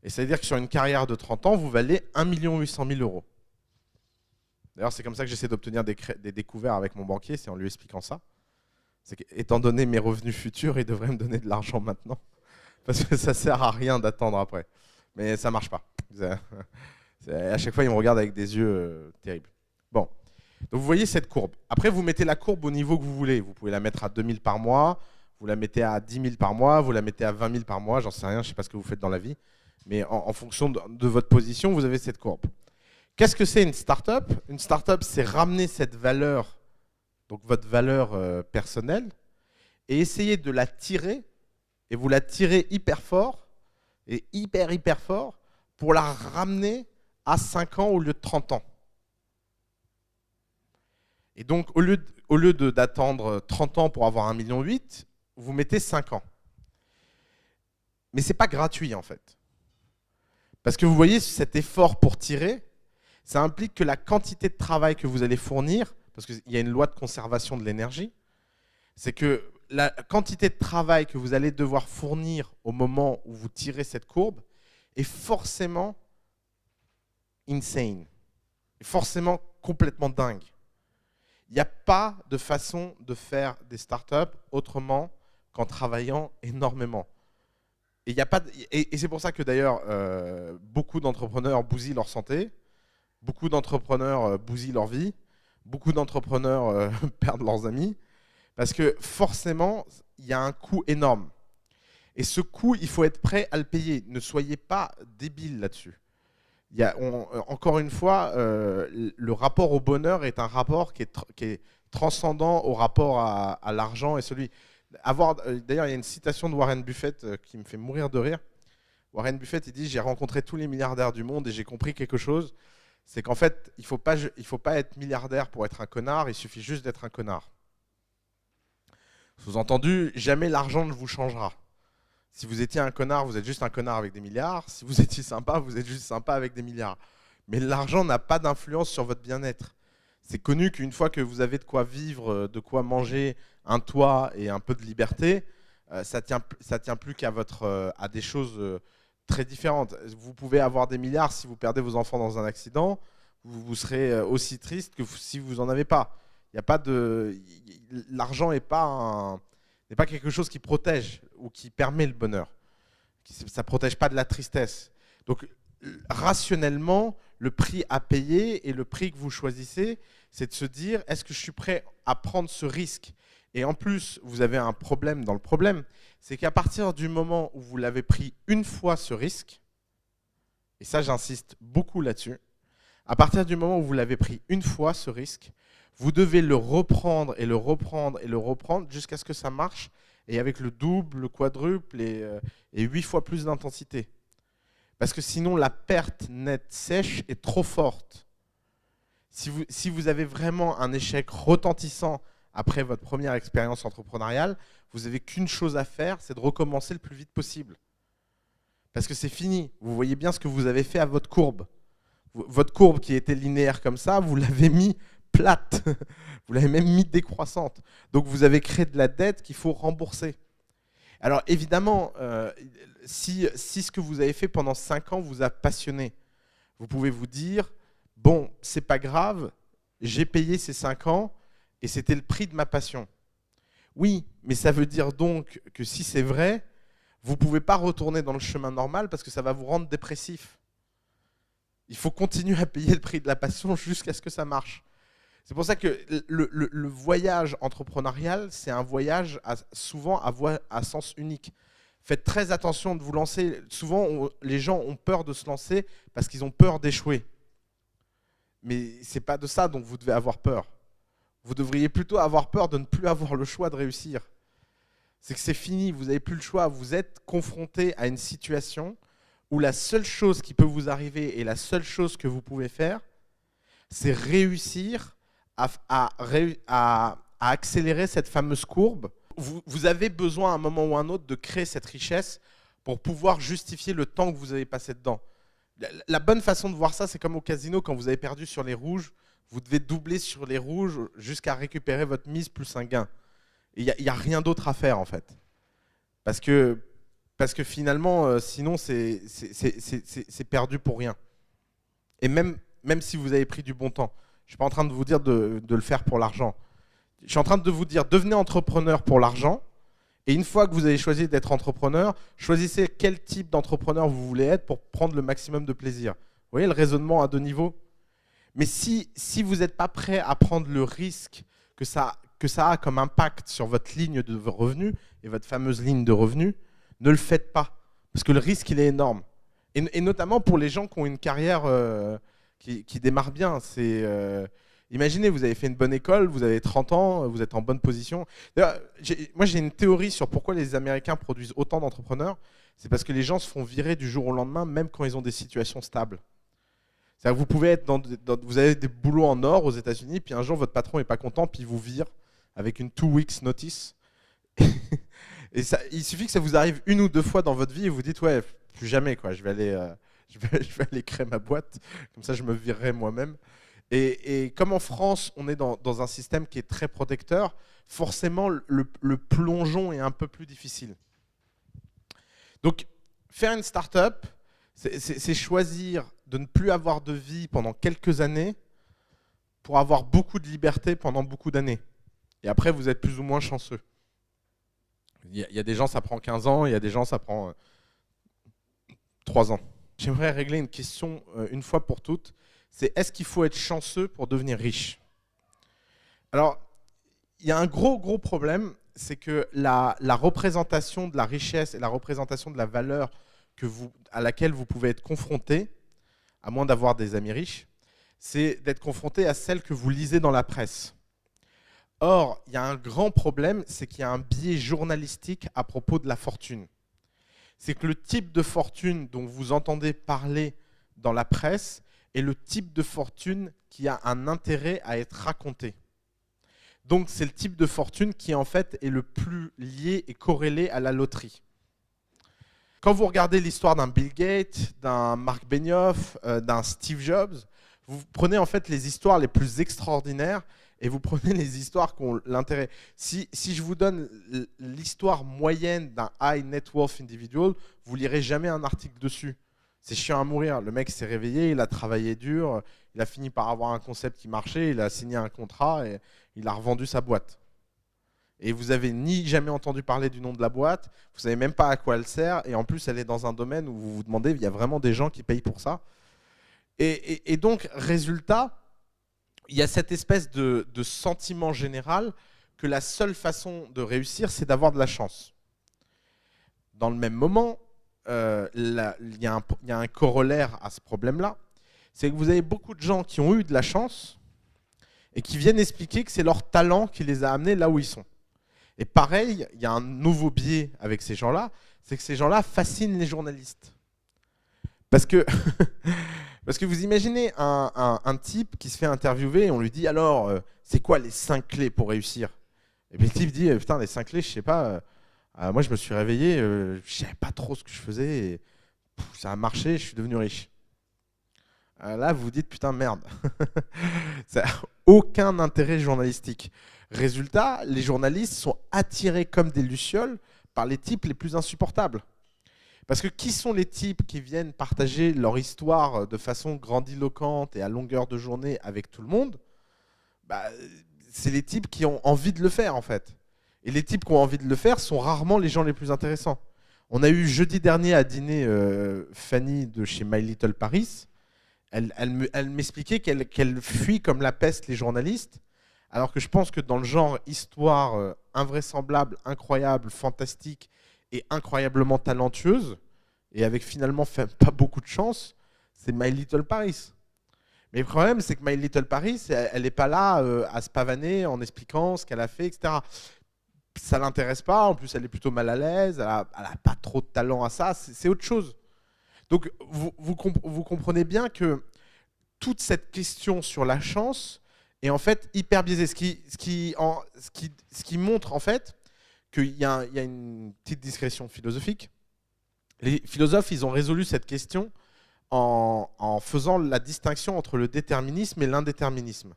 A: Et ça veut dire que sur une carrière de 30 ans, vous valez 1 800 000 €. D'ailleurs, c'est comme ça que j'essaie d'obtenir des découvertes avec mon banquier, c'est en lui expliquant ça. C'est qu'étant donné mes revenus futurs, il devrait me donner de l'argent maintenant. Parce que ça ne sert à rien d'attendre après. Mais ça ne marche pas. À chaque fois, il me regarde avec des yeux terribles. Bon. Donc vous voyez cette courbe. Après, vous mettez la courbe au niveau que vous voulez. Vous pouvez la mettre à 2 000 par mois, vous la mettez à 10 000 par mois, vous la mettez à 20 000 par mois, j'en sais rien, je ne sais pas ce que vous faites dans la vie. Mais en fonction de votre position, vous avez cette courbe. Qu'est-ce que c'est une startup? Une startup, c'est ramener cette valeur, donc votre valeur personnelle, et essayer de la tirer, et vous la tirez hyper fort, et hyper fort, pour la ramener à 5 ans au lieu de 30 ans. Et donc, au lieu d'attendre 30 ans pour avoir 1,8 million, vous mettez 5 ans. Mais ce n'est pas gratuit, en fait. Parce que vous voyez, cet effort pour tirer, ça implique que la quantité de travail que vous allez fournir, parce qu'il y a une loi de conservation de l'énergie, c'est que la quantité de travail que vous allez devoir fournir au moment où vous tirez cette courbe est forcément insane, est forcément complètement dingue. Il n'y a pas de façon de faire des startups autrement qu'en travaillant énormément. Et c'est pour ça que d'ailleurs, beaucoup d'entrepreneurs bousillent leur santé, beaucoup d'entrepreneurs bousillent leur vie, beaucoup d'entrepreneurs perdent leurs amis, parce que forcément, il y a un coût énorme. Et ce coût, il faut être prêt à le payer. Ne soyez pas débiles là-dessus. Encore une fois, le rapport au bonheur est un rapport qui est transcendant au rapport à l'argent et celui... D'ailleurs, il y a une citation de Warren Buffett qui me fait mourir de rire. Warren Buffett, il dit « J'ai rencontré tous les milliardaires du monde et j'ai compris quelque chose. C'est qu'en fait, il ne faut pas être milliardaire pour être un connard, il suffit juste d'être un connard. » Sous-entendu, jamais l'argent ne vous changera. Si vous étiez un connard, vous êtes juste un connard avec des milliards. Si vous étiez sympa, vous êtes juste sympa avec des milliards. Mais l'argent n'a pas d'influence sur votre bien-être. C'est connu qu'une fois que vous avez de quoi vivre, de quoi manger, un toit et un peu de liberté, ça tient plus à des choses très différentes. Vous pouvez avoir des milliards, si vous perdez vos enfants dans un accident, vous serez aussi triste que si vous n'en avez pas. L'argent n'est pas quelque chose qui protège ou qui permet le bonheur. Ça ne protège pas de la tristesse. Donc, rationnellement, le prix à payer et le prix que vous choisissez, c'est de se dire, est-ce que je suis prêt à prendre ce risque? Et en plus, vous avez un problème dans le problème, c'est qu'à partir du moment où vous l'avez pris une fois ce risque, et ça j'insiste beaucoup là-dessus, à partir du moment où vous l'avez pris une fois ce risque, vous devez le reprendre et le reprendre et le reprendre jusqu'à ce que ça marche, et avec le double, le quadruple et 8 fois plus d'intensité. Parce que sinon, la perte nette sèche est trop forte. Si vous avez vraiment un échec retentissant après votre première expérience entrepreneuriale, vous n'avez qu'une chose à faire, c'est de recommencer le plus vite possible. Parce que c'est fini. Vous voyez bien ce que vous avez fait à votre courbe. Votre courbe qui était linéaire comme ça, vous l'avez mis plate. Vous l'avez même mis décroissante. Donc vous avez créé de la dette qu'il faut rembourser. Alors évidemment, si ce que vous avez fait pendant 5 ans vous a passionné, vous pouvez vous dire, bon, c'est pas grave, j'ai payé ces 5 ans et c'était le prix de ma passion. Oui, mais ça veut dire donc que si c'est vrai, vous ne pouvez pas retourner dans le chemin normal parce que ça va vous rendre dépressif. Il faut continuer à payer le prix de la passion jusqu'à ce que ça marche. C'est pour ça que le voyage entrepreneurial, c'est un voyage souvent à sens unique. Faites très attention de vous lancer. Souvent, les gens ont peur de se lancer parce qu'ils ont peur d'échouer. Mais ce n'est pas de ça dont vous devez avoir peur. Vous devriez plutôt avoir peur de ne plus avoir le choix de réussir. C'est que c'est fini, vous n'avez plus le choix. Vous êtes confronté à une situation où la seule chose qui peut vous arriver et la seule chose que vous pouvez faire, c'est réussir à accélérer cette fameuse courbe. Vous avez besoin à un moment ou à un autre de créer cette richesse pour pouvoir justifier le temps que vous avez passé dedans. La bonne façon de voir ça, c'est comme au casino, quand vous avez perdu sur les rouges, vous devez doubler sur les rouges jusqu'à récupérer votre mise plus un gain. Il n'y a rien d'autre à faire en fait. Parce que finalement, sinon c'est perdu pour rien. Et même si vous avez pris du bon temps. Je ne suis pas en train de vous dire de le faire pour l'argent. Je suis en train de vous dire, devenez entrepreneur pour l'argent. Et une fois que vous avez choisi d'être entrepreneur, choisissez quel type d'entrepreneur vous voulez être pour prendre le maximum de plaisir. Vous voyez le raisonnement à deux niveaux? Mais si vous n'êtes pas prêt à prendre le risque que ça a comme impact sur votre ligne de revenus et votre fameuse ligne de revenus, ne le faites pas. Parce que le risque, il est énorme. Et notamment pour les gens qui ont une carrière qui démarre bien. Imaginez, vous avez fait une bonne école, vous avez 30 ans, vous êtes en bonne position. Moi, j'ai une théorie sur pourquoi les Américains produisent autant d'entrepreneurs. C'est parce que les gens se font virer du jour au lendemain, même quand ils ont des situations stables. C'est-à-dire que vous pouvez être vous avez des boulots en or aux États-Unis, puis un jour, votre patron n'est pas content, puis il vous vire avec une 2 weeks notice. Et il suffit que ça vous arrive une ou deux fois dans votre vie et vous dites, ouais, plus jamais, quoi. Je vais aller créer ma boîte, comme ça je me virerai moi-même. Et comme en France, on est dans un système qui est très protecteur, forcément, le plongeon est un peu plus difficile. Donc, faire une start-up, c'est choisir de ne plus avoir de vie pendant quelques années pour avoir beaucoup de liberté pendant beaucoup d'années. Et après, vous êtes plus ou moins chanceux. Il y a des gens, ça prend 15 ans, il y a des gens, ça prend 3 ans. J'aimerais régler une question une fois pour toutes. C'est est-ce qu'il faut être chanceux pour devenir riche? Alors, il y a un gros problème, c'est que la représentation de la richesse et la représentation de la valeur à laquelle vous pouvez être confronté, à moins d'avoir des amis riches, c'est d'être confronté à celle que vous lisez dans la presse. Or, il y a un grand problème, c'est qu'il y a un biais journalistique à propos de la fortune. C'est que le type de fortune dont vous entendez parler dans la presse est le type de fortune qui a un intérêt à être raconté. Donc, c'est le type de fortune qui, en fait, est le plus lié et corrélé à la loterie. Quand vous regardez l'histoire d'un Bill Gates, d'un Marc Benioff, d'un Steve Jobs, vous prenez en fait les histoires les plus extraordinaires et vous prenez les histoires qui ont l'intérêt. Si je vous donne l'histoire moyenne d'un high net worth individual, vous lirez jamais un article dessus. C'est chiant à mourir. Le mec s'est réveillé, il a travaillé dur, il a fini par avoir un concept qui marchait, il a signé un contrat et il a revendu sa boîte. Et vous n'avez ni jamais entendu parler du nom de la boîte, vous ne savez même pas à quoi elle sert, et en plus elle est dans un domaine où vous vous demandez, il y a vraiment des gens qui payent pour ça. Et donc, résultat, il y a cette espèce de sentiment général que la seule façon de réussir, c'est d'avoir de la chance. Dans le même moment, il y a un corollaire à ce problème-là, c'est que vous avez beaucoup de gens qui ont eu de la chance et qui viennent expliquer que c'est leur talent qui les a amenés là où ils sont. Et pareil, il y a un nouveau biais avec ces gens-là, c'est que ces gens-là fascinent les journalistes. Parce que vous imaginez un type qui se fait interviewer et on lui dit alors, c'est quoi les 5 clés pour réussir? Et puis le type dit, putain, les 5 clés, je sais pas, moi je me suis réveillé, je savais pas trop ce que je faisais, et ça a marché, je suis devenu riche. Là, vous vous dites, putain, merde. Ça n'a aucun intérêt journalistique. Résultat, les journalistes sont attirés comme des lucioles par les types les plus insupportables. Parce que qui sont les types qui viennent partager leur histoire de façon grandiloquente et à longueur de journée avec tout le monde? C'est les types qui ont envie de le faire, en fait. Et les types qui ont envie de le faire sont rarement les gens les plus intéressants. On a eu jeudi dernier à dîner Fanny de chez My Little Paris. Elle m'expliquait qu'elle fuit comme la peste les journalistes, alors que je pense que dans le genre histoire invraisemblable, incroyable, fantastique et incroyablement talentueuse, et avec finalement pas beaucoup de chance, c'est My Little Paris. Mais le problème, c'est que My Little Paris, elle n'est pas là à se pavaner en expliquant ce qu'elle a fait, etc. Ça l'intéresse pas, en plus elle est plutôt mal à l'aise, elle a pas trop de talent à ça, c'est autre chose. Donc vous comprenez bien que toute cette question sur la chance est en fait hyper biaisée, ce qui montre en fait qu'il y a une petite discrétion philosophique. Les philosophes, ils ont résolu cette question en faisant la distinction entre le déterminisme et l'indéterminisme.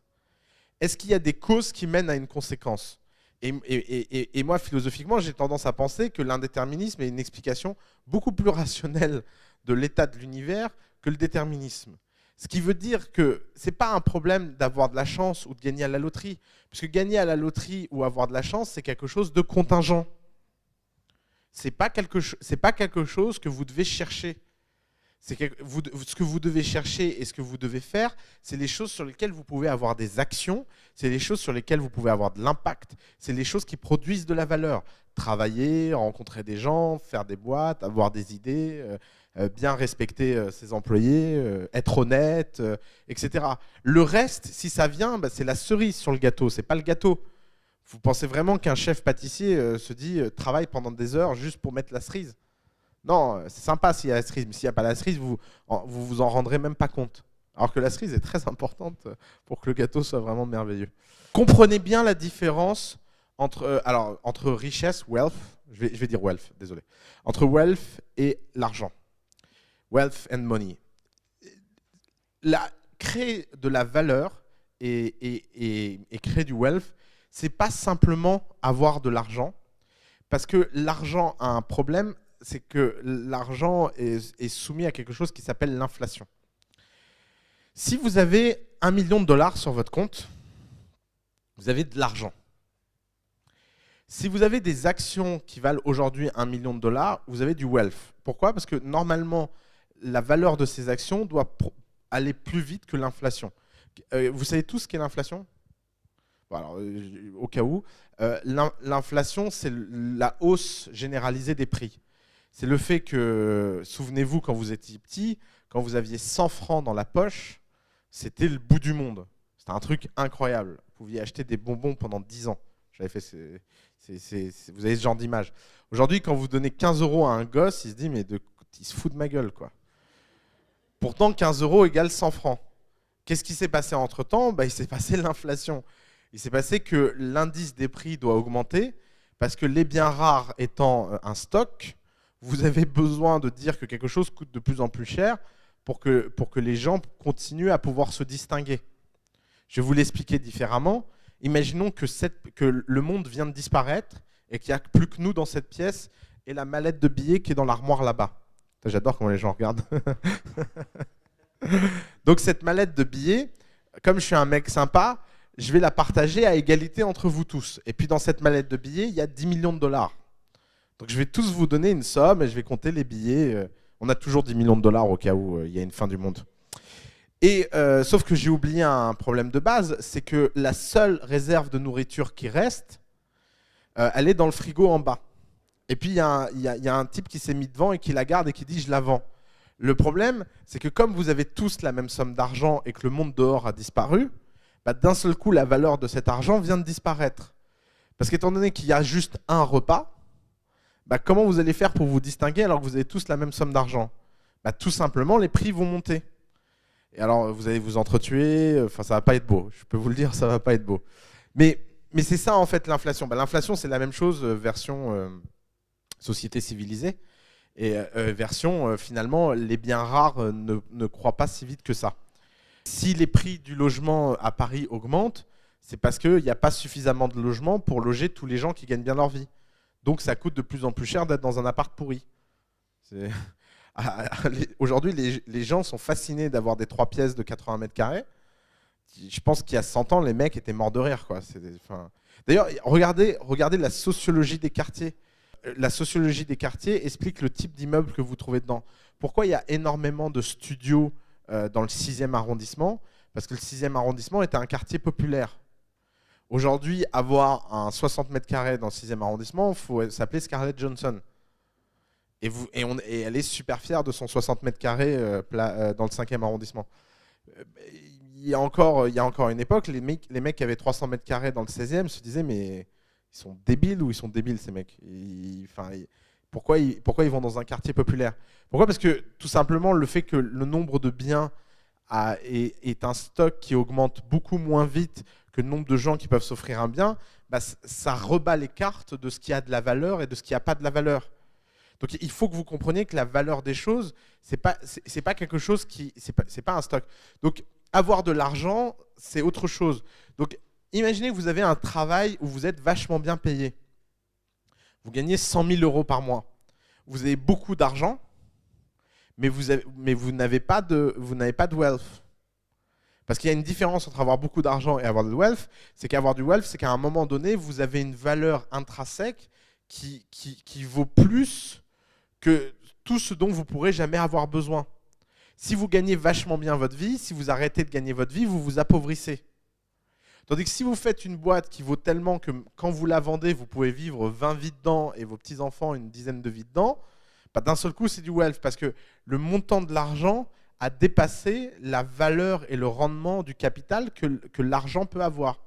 A: Est-ce qu'il y a des causes qui mènent à une conséquence ? Et moi, philosophiquement, j'ai tendance à penser que l'indéterminisme est une explication beaucoup plus rationnelle de l'état de l'univers que le déterminisme. Ce qui veut dire que ce n'est pas un problème d'avoir de la chance ou de gagner à la loterie. Puisque gagner à la loterie ou avoir de la chance, c'est quelque chose de contingent. Ce n'est pas quelque chose que vous devez chercher. Ce que vous devez chercher et ce que vous devez faire, c'est les choses sur lesquelles vous pouvez avoir des actions, c'est les choses sur lesquelles vous pouvez avoir de l'impact, c'est les choses qui produisent de la valeur. Travailler, rencontrer des gens, faire des boîtes, avoir des idées, bien respecter ses employés, être honnête, etc. Le reste, si ça vient, c'est la cerise sur le gâteau, c'est pas le gâteau. Vous pensez vraiment qu'un chef pâtissier se dit travaille pendant des heures juste pour mettre la cerise ? Non, c'est sympa s'il y a la cerise, mais s'il n'y a pas la cerise, vous en rendrez même pas compte. Alors que la cerise est très importante pour que le gâteau soit vraiment merveilleux. Comprenez bien la différence entre richesse, wealth, je vais dire wealth, désolé, entre wealth et l'argent. Wealth and money. Créer de la valeur et créer du wealth, c'est pas simplement avoir de l'argent, parce que l'argent a un problème, c'est que l'argent est soumis à quelque chose qui s'appelle l'inflation. Si vous avez $1 million sur votre compte, vous avez de l'argent. Si vous avez des actions qui valent aujourd'hui $1 million, vous avez du wealth. Pourquoi ? Parce que normalement, la valeur de ces actions doit aller plus vite que l'inflation. Vous savez tous ce qu'est l'inflation ? Bon, alors, au cas où, l'inflation, c'est la hausse généralisée des prix. C'est le fait que, souvenez-vous, quand vous étiez petit, quand vous aviez 100 francs dans la poche, c'était le bout du monde. C'était un truc incroyable. Vous pouviez acheter des bonbons pendant 10 ans. J'avais fait vous avez ce genre d'image. Aujourd'hui, quand vous donnez 15 € à un gosse, il se dit, mais il se fout de ma gueule, quoi. Pourtant, 15 € égale 100 francs. Qu'est-ce qui s'est passé entre-temps ? Il s'est passé l'inflation. Il s'est passé que l'indice des prix doit augmenter parce que les biens rares étant un stock, vous avez besoin de dire que quelque chose coûte de plus en plus cher pour que les gens continuent à pouvoir se distinguer. Je vais vous l'expliquer différemment. Imaginons que le monde vient de disparaître et qu'il n'y a plus que nous dans cette pièce et la mallette de billets qui est dans l'armoire là-bas. J'adore comment les gens regardent. Donc cette mallette de billets, comme je suis un mec sympa, je vais la partager à égalité entre vous tous. Et puis dans cette mallette de billets, il y a $10 millions. Donc je vais tous vous donner une somme et je vais compter les billets. On a toujours $10 millions au cas où il y a une fin du monde. Et sauf que j'ai oublié un problème de base, c'est que la seule réserve de nourriture qui reste, elle est dans le frigo en bas. Et puis il y a un type qui s'est mis devant et qui la garde et qui dit je la vends. Le problème, c'est que comme vous avez tous la même somme d'argent et que le monde dehors a disparu, d'un seul coup la valeur de cet argent vient de disparaître. Parce qu'étant donné qu'il y a juste un repas, comment vous allez faire pour vous distinguer alors que vous avez tous la même somme d'argent ? Tout simplement, les prix vont monter. Et alors, vous allez vous entretuer, ça va pas être beau. Je peux vous le dire, ça va pas être beau. Mais c'est ça, en fait, l'inflation. L'inflation, c'est la même chose, version société civilisée. Et version, finalement, les biens rares ne croient pas si vite que ça. Si les prix du logement à Paris augmentent, c'est parce qu'il n'y a pas suffisamment de logements pour loger tous les gens qui gagnent bien leur vie. Donc ça coûte de plus en plus cher d'être dans un appart pourri. Aujourd'hui, les gens sont fascinés d'avoir des 3 pièces de 80 mètres carrés. Je pense qu'il y a 100 ans, les mecs étaient morts de rire, quoi. D'ailleurs, regardez la sociologie des quartiers. La sociologie des quartiers explique le type d'immeuble que vous trouvez dedans. Pourquoi il y a énormément de studios dans le 6e arrondissement ? Parce que le 6e arrondissement était un quartier populaire. Aujourd'hui, avoir un 60 mètres carrés dans le 6e arrondissement, il faut s'appeler Scarlett Johansson. Et elle est super fière de son 60 mètres carrés dans le 5e arrondissement. Il y a encore une époque, les mecs qui avaient 300 mètres carrés dans le 16e se disaient mais ils sont débiles ou ils sont débiles ces mecs. Pourquoi ils vont dans un quartier populaire? Pourquoi? Parce que tout simplement le fait que le nombre de biens est un stock qui augmente beaucoup moins vite que le nombre de gens qui peuvent s'offrir un bien, bah, ça rebat les cartes de ce qui a de la valeur et de ce qui n'a pas de la valeur. Donc il faut que vous compreniez que la valeur des choses, c'est pas quelque chose c'est pas un stock. Donc avoir de l'argent, c'est autre chose. Donc imaginez que vous avez un travail où vous êtes vachement bien payé. Vous gagnez 100 000 euros par mois. Vous avez beaucoup d'argent, mais vous n'avez pas de wealth. Parce qu'il y a une différence entre avoir beaucoup d'argent et avoir de wealth. C'est qu'avoir du wealth, c'est qu'à un moment donné, vous avez une valeur intrinsèque qui vaut plus que tout ce dont vous pourrez jamais avoir besoin. Si vous gagnez vachement bien votre vie, si vous arrêtez de gagner votre vie, vous vous appauvrissez. Tandis que si vous faites une boîte qui vaut tellement que quand vous la vendez, vous pouvez vivre 20 vies dedans et vos petits-enfants une dizaine de vies dedans, bah d'un seul coup, c'est du wealth parce que le montant de l'argent a dépassé la valeur et le rendement du capital que l'argent peut avoir.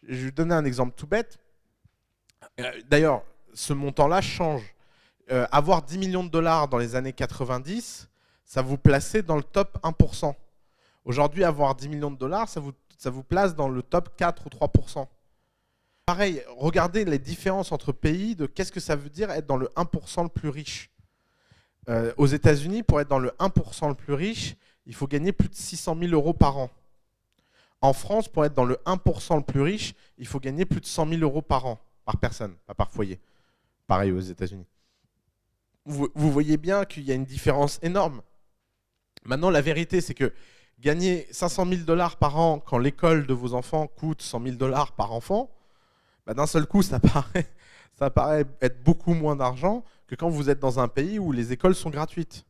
A: Je vais vous donner un exemple tout bête. D'ailleurs, ce montant-là change. Avoir 10 millions de dollars dans les années 90, ça vous plaçait dans le top 1%. Aujourd'hui, avoir 10 millions de dollars, ça vous place dans le top 4 ou 3%. Pareil, regardez les différences entre pays de qu'est-ce que ça veut dire être dans le 1% le plus riche. Aux États-Unis, pour être dans le 1% le plus riche, il faut gagner plus de 600 000 euros par an. En France, pour être dans le 1% le plus riche, il faut gagner plus de 100 000 euros par an, par personne, pas par foyer. Pareil aux États-Unis. Vous voyez bien qu'il y a une différence énorme. Maintenant, la vérité, c'est que gagner 500 000 dollars par an quand l'école de vos enfants coûte 100 000 dollars par enfant, bah d'un seul coup, ça paraît être beaucoup moins d'argent que quand vous êtes dans un pays où les écoles sont gratuites.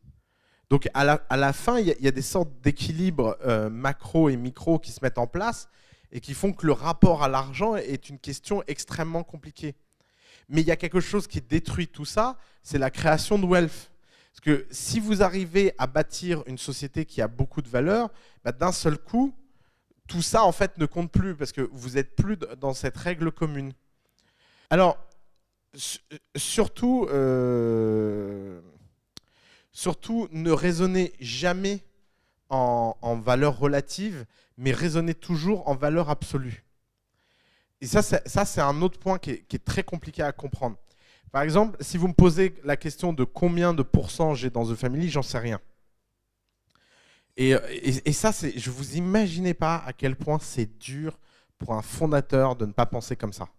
A: Donc à la fin, il y a des sortes d'équilibres macro et micro qui se mettent en place et qui font que le rapport à l'argent est une question extrêmement compliquée. Mais il y a quelque chose qui détruit tout ça, c'est la création de wealth. Parce que si vous arrivez à bâtir une société qui a beaucoup de valeur, bah d'un seul coup, tout ça en fait ne compte plus parce que vous n'êtes plus dans cette règle commune. Alors, surtout, ne raisonnez jamais en valeur relative, mais raisonnez toujours en valeur absolue. Et ça c'est un autre point qui est très compliqué à comprendre. Par exemple, si vous me posez la question de combien de pourcents j'ai dans The Family, j'en sais rien. Et ça, je ne vous imaginez pas à quel point c'est dur pour un fondateur de ne pas penser comme ça.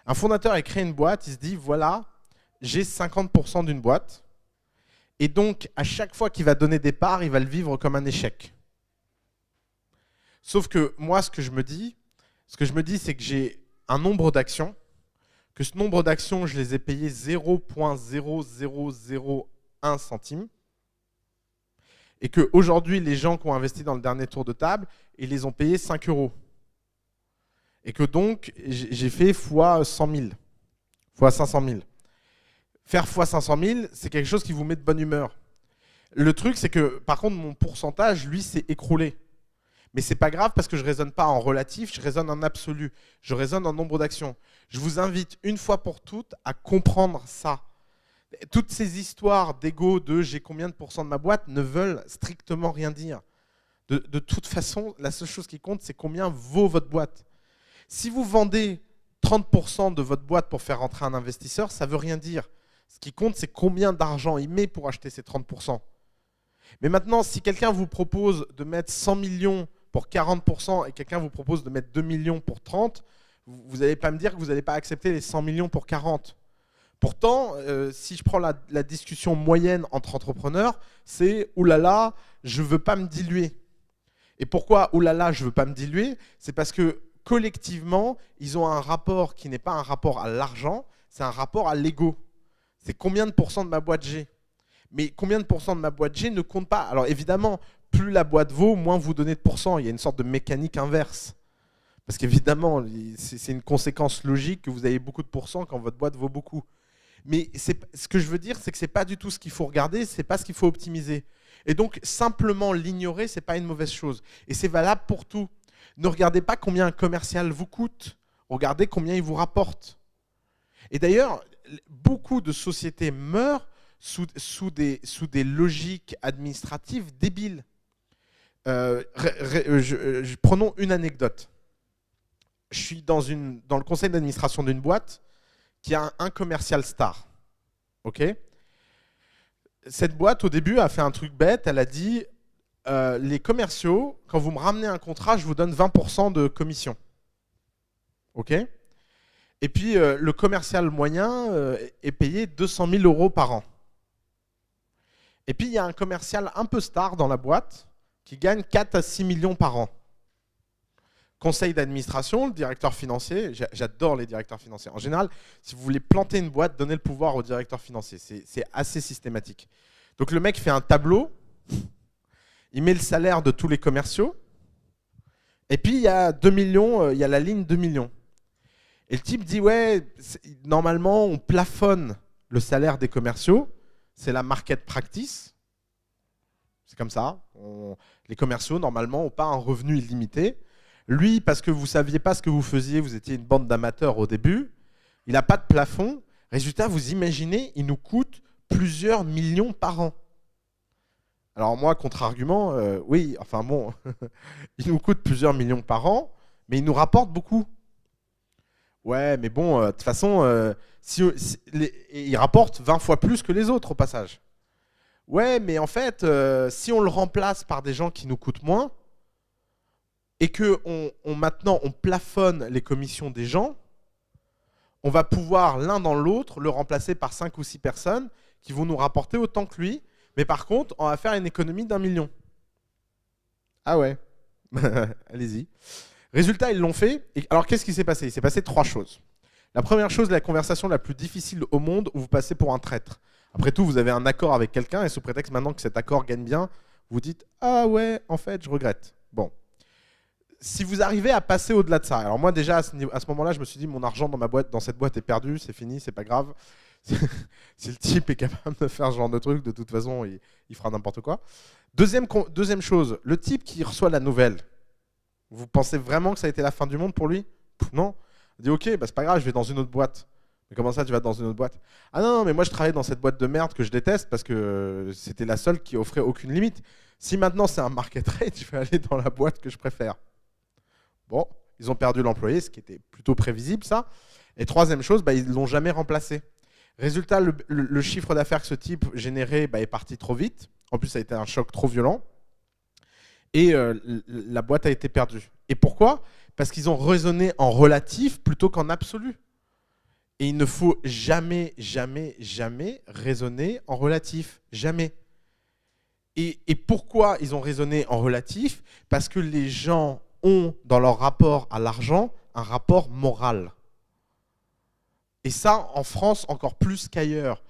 A: Un fondateur, il crée une boîte, il se dit, voilà, j'ai 50% d'une boîte, et donc à chaque fois qu'il va donner des parts, il va le vivre comme un échec. Sauf que moi, ce que je me dis, c'est que j'ai un nombre d'actions, que ce nombre d'actions, je les ai payées 0,0001 centime, et qu'aujourd'hui, les gens qui ont investi dans le dernier tour de table, ils les ont payés 5 euros. Et que donc, j'ai fait fois 100 000, fois 500 000. Faire fois 500 000, c'est quelque chose qui vous met de bonne humeur. Le truc, c'est que, par contre, mon pourcentage, lui, s'est écroulé. Mais c'est pas grave parce que je raisonne pas en relatif, je raisonne en absolu. Je raisonne en nombre d'actions. Je vous invite une fois pour toutes à comprendre ça. Toutes ces histoires d'ego de j'ai combien de pourcents de ma boîte ne veulent strictement rien dire. De toute façon, la seule chose qui compte, c'est combien vaut votre boîte. Si vous vendez 30% de votre boîte pour faire rentrer un investisseur, ça ne veut rien dire. Ce qui compte, c'est combien d'argent il met pour acheter ces 30%. Mais maintenant, si quelqu'un vous propose de mettre 100 millions pour 40% et quelqu'un vous propose de mettre 2 millions pour 30, vous n'allez pas me dire que vous n'allez pas accepter les 100 millions pour 40. Pourtant, si je prends la discussion moyenne entre entrepreneurs, c'est « oulala, je ne veux pas me diluer ». Et pourquoi « oulala, je ne veux pas me diluer » C'est parce que collectivement, ils ont un rapport qui n'est pas un rapport à l'argent, c'est un rapport à l'ego. C'est combien de pourcents de ma boîte j'ai. Mais combien de pourcents de ma boîte j'ai ne compte pas. Alors évidemment, plus la boîte vaut, moins vous donnez de pourcents. Il y a une sorte de mécanique inverse. Parce qu'évidemment, c'est une conséquence logique que vous avez beaucoup de pourcents quand votre boîte vaut beaucoup. Mais ce que je veux dire, c'est que ce n'est pas du tout ce qu'il faut regarder, ce n'est pas ce qu'il faut optimiser. Et donc, simplement l'ignorer, ce n'est pas une mauvaise chose. Et c'est valable pour tout. Ne regardez pas combien un commercial vous coûte, regardez combien il vous rapporte. Et d'ailleurs, beaucoup de sociétés meurent sous des logiques administratives débiles. Prenons une anecdote. Je suis dans le conseil d'administration d'une boîte qui a un commercial star. Ok ? Cette boîte, au début, a fait un truc bête. Elle a dit les commerciaux, quand vous me ramenez un contrat, je vous donne 20% de commission. Ok ? Et puis, le commercial moyen est payé 200 000 € par an. Et puis, il y a un commercial un peu star dans la boîte qui gagne 4 à 6 millions par an. Conseil d'administration, le directeur financier, j'adore les directeurs financiers. En général, si vous voulez planter une boîte, donnez le pouvoir au directeur financier. C'est assez systématique. Donc le mec fait un tableau, il met le salaire de tous les commerciaux, et puis il y a 2 millions, il y a la ligne 2 millions. Et le type dit, ouais, normalement on plafonne le salaire des commerciaux, c'est la market practice. C'est comme ça. Les commerciaux, normalement, n'ont pas un revenu illimité. Lui, parce que vous ne saviez pas ce que vous faisiez, vous étiez une bande d'amateurs au début, il n'a pas de plafond. Résultat, vous imaginez, il nous coûte plusieurs millions par an. Alors moi, contre-argument, oui, enfin bon, il nous coûte plusieurs millions par an, mais il nous rapporte beaucoup. Ouais, mais bon, de toute façon, il rapporte 20 fois plus que les autres au passage. Ouais, mais en fait, si on le remplace par des gens qui nous coûtent moins, et que maintenant on plafonne les commissions des gens, on va pouvoir l'un dans l'autre le remplacer par 5 ou 6 personnes qui vont nous rapporter autant que lui, mais par contre, on va faire une économie d'1 million. Ah ouais, allez-y. Résultat, ils l'ont fait. Et alors, qu'est-ce qui s'est passé ? Il s'est passé 3 choses. La première chose, la conversation la plus difficile au monde où vous passez pour un traître. Après tout, vous avez un accord avec quelqu'un et sous prétexte maintenant que cet accord gagne bien, vous dites « Ah ouais, en fait, je regrette. » Bon. Si vous arrivez à passer au-delà de ça, alors moi déjà à ce moment-là, je me suis dit mon argent dans cette boîte est perdu, c'est fini, c'est pas grave. Si le type est capable de faire ce genre de truc, de toute façon, il fera n'importe quoi. Deuxième chose, le type qui reçoit la nouvelle, vous pensez vraiment que ça a été la fin du monde pour lui ? Non. Il dit ok, bah c'est pas grave, je vais dans une autre boîte. Mais comment ça, tu vas dans une autre boîte ? Ah non, mais moi je travaillais dans cette boîte de merde que je déteste parce que c'était la seule qui offrait aucune limite. Si maintenant c'est un market rate, je vais aller dans la boîte que je préfère. Bon, ils ont perdu l'employé, ce qui était plutôt prévisible, ça. Et troisième chose, bah, ils ne l'ont jamais remplacé. Résultat, le chiffre d'affaires que ce type générait est parti trop vite. En plus, ça a été un choc trop violent. Et la boîte a été perdue. Et pourquoi ? Parce qu'ils ont raisonné en relatif plutôt qu'en absolu. Et il ne faut jamais, jamais, jamais raisonner en relatif. Jamais. Et pourquoi ils ont raisonné en relatif ? Parce que les gens ont, dans leur rapport à l'argent, un rapport moral. Et ça, en France, encore plus qu'ailleurs.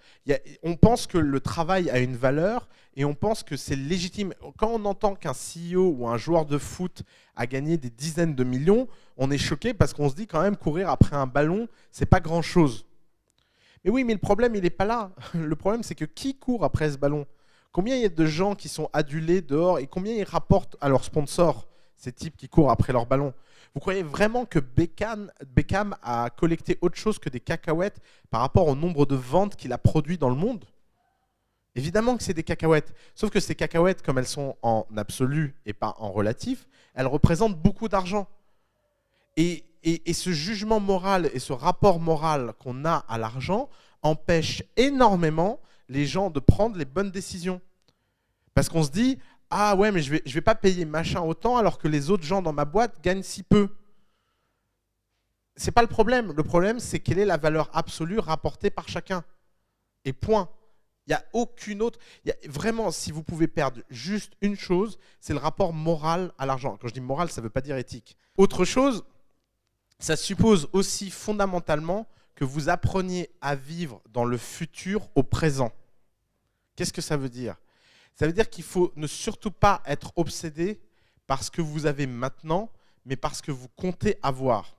A: On pense que le travail a une valeur et on pense que c'est légitime. Quand on entend qu'un CEO ou un joueur de foot a gagné des dizaines de millions, on est choqué parce qu'on se dit quand même courir après un ballon, c'est pas grand-chose. Mais oui, mais le problème, il n'est pas là. Le problème, c'est que qui court après ce ballon ? Combien il y a de gens qui sont adulés dehors et combien ils rapportent à leurs sponsors ? Ces types qui courent après leur ballon. Vous croyez vraiment que Beckham a collecté autre chose que des cacahuètes par rapport au nombre de ventes qu'il a produit dans le monde ? Évidemment que c'est des cacahuètes. Sauf que ces cacahuètes, comme elles sont en absolu et pas en relatif, elles représentent beaucoup d'argent. Et ce jugement moral et ce rapport moral qu'on a à l'argent empêche énormément les gens de prendre les bonnes décisions. Parce qu'on se dit... Ah ouais, mais je vais pas payer machin autant alors que les autres gens dans ma boîte gagnent si peu. C'est pas le problème. Le problème, c'est quelle est la valeur absolue rapportée par chacun. Et point. Il n'y a aucune autre... Vraiment, si vous pouvez perdre juste une chose, c'est le rapport moral à l'argent. Quand je dis moral, ça ne veut pas dire éthique. Autre chose, ça suppose aussi fondamentalement que vous appreniez à vivre dans le futur au présent. Qu'est-ce que ça veut dire ? Ça veut dire qu'il faut ne surtout pas être obsédé par ce que vous avez maintenant, mais par ce que vous comptez avoir.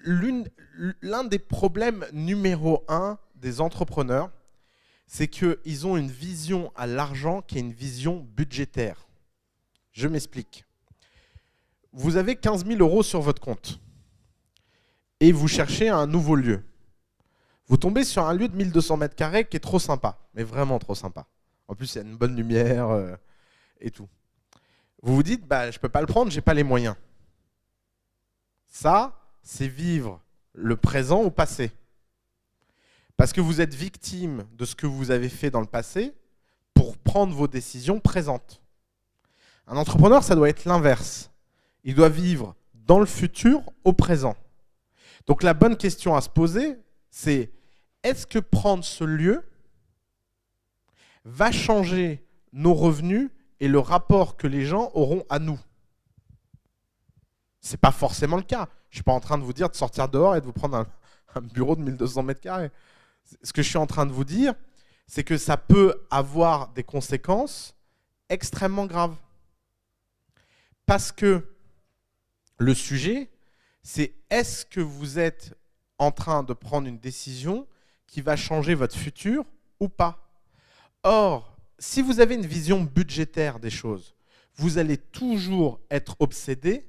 A: l'un des problèmes numéro 1 des entrepreneurs, c'est qu'ils ont une vision à l'argent qui est une vision budgétaire. Je m'explique. Vous avez 15 000 € sur votre compte et vous cherchez un nouveau lieu. Vous tombez sur un lieu de 1200 mètres carrés qui est trop sympa, mais vraiment trop sympa. En plus, il y a une bonne lumière et tout. Vous vous dites, bah, je ne peux pas le prendre, je n'ai pas les moyens. Ça, c'est vivre le présent au passé. Parce que vous êtes victime de ce que vous avez fait dans le passé pour prendre vos décisions présentes. Un entrepreneur, ça doit être l'inverse. Il doit vivre dans le futur au présent. Donc la bonne question à se poser, c'est est-ce que prendre ce lieu va changer nos revenus et le rapport que les gens auront à nous? Ce n'est pas forcément le cas. Je ne suis pas en train de vous dire de sortir dehors et de vous prendre un bureau de 1200 mètres carrés. Ce que je suis en train de vous dire, c'est que ça peut avoir des conséquences extrêmement graves. Parce que le sujet, c'est est-ce que vous êtes en train de prendre une décision qui va changer votre futur ou pas? Or, si vous avez une vision budgétaire des choses, vous allez toujours être obsédé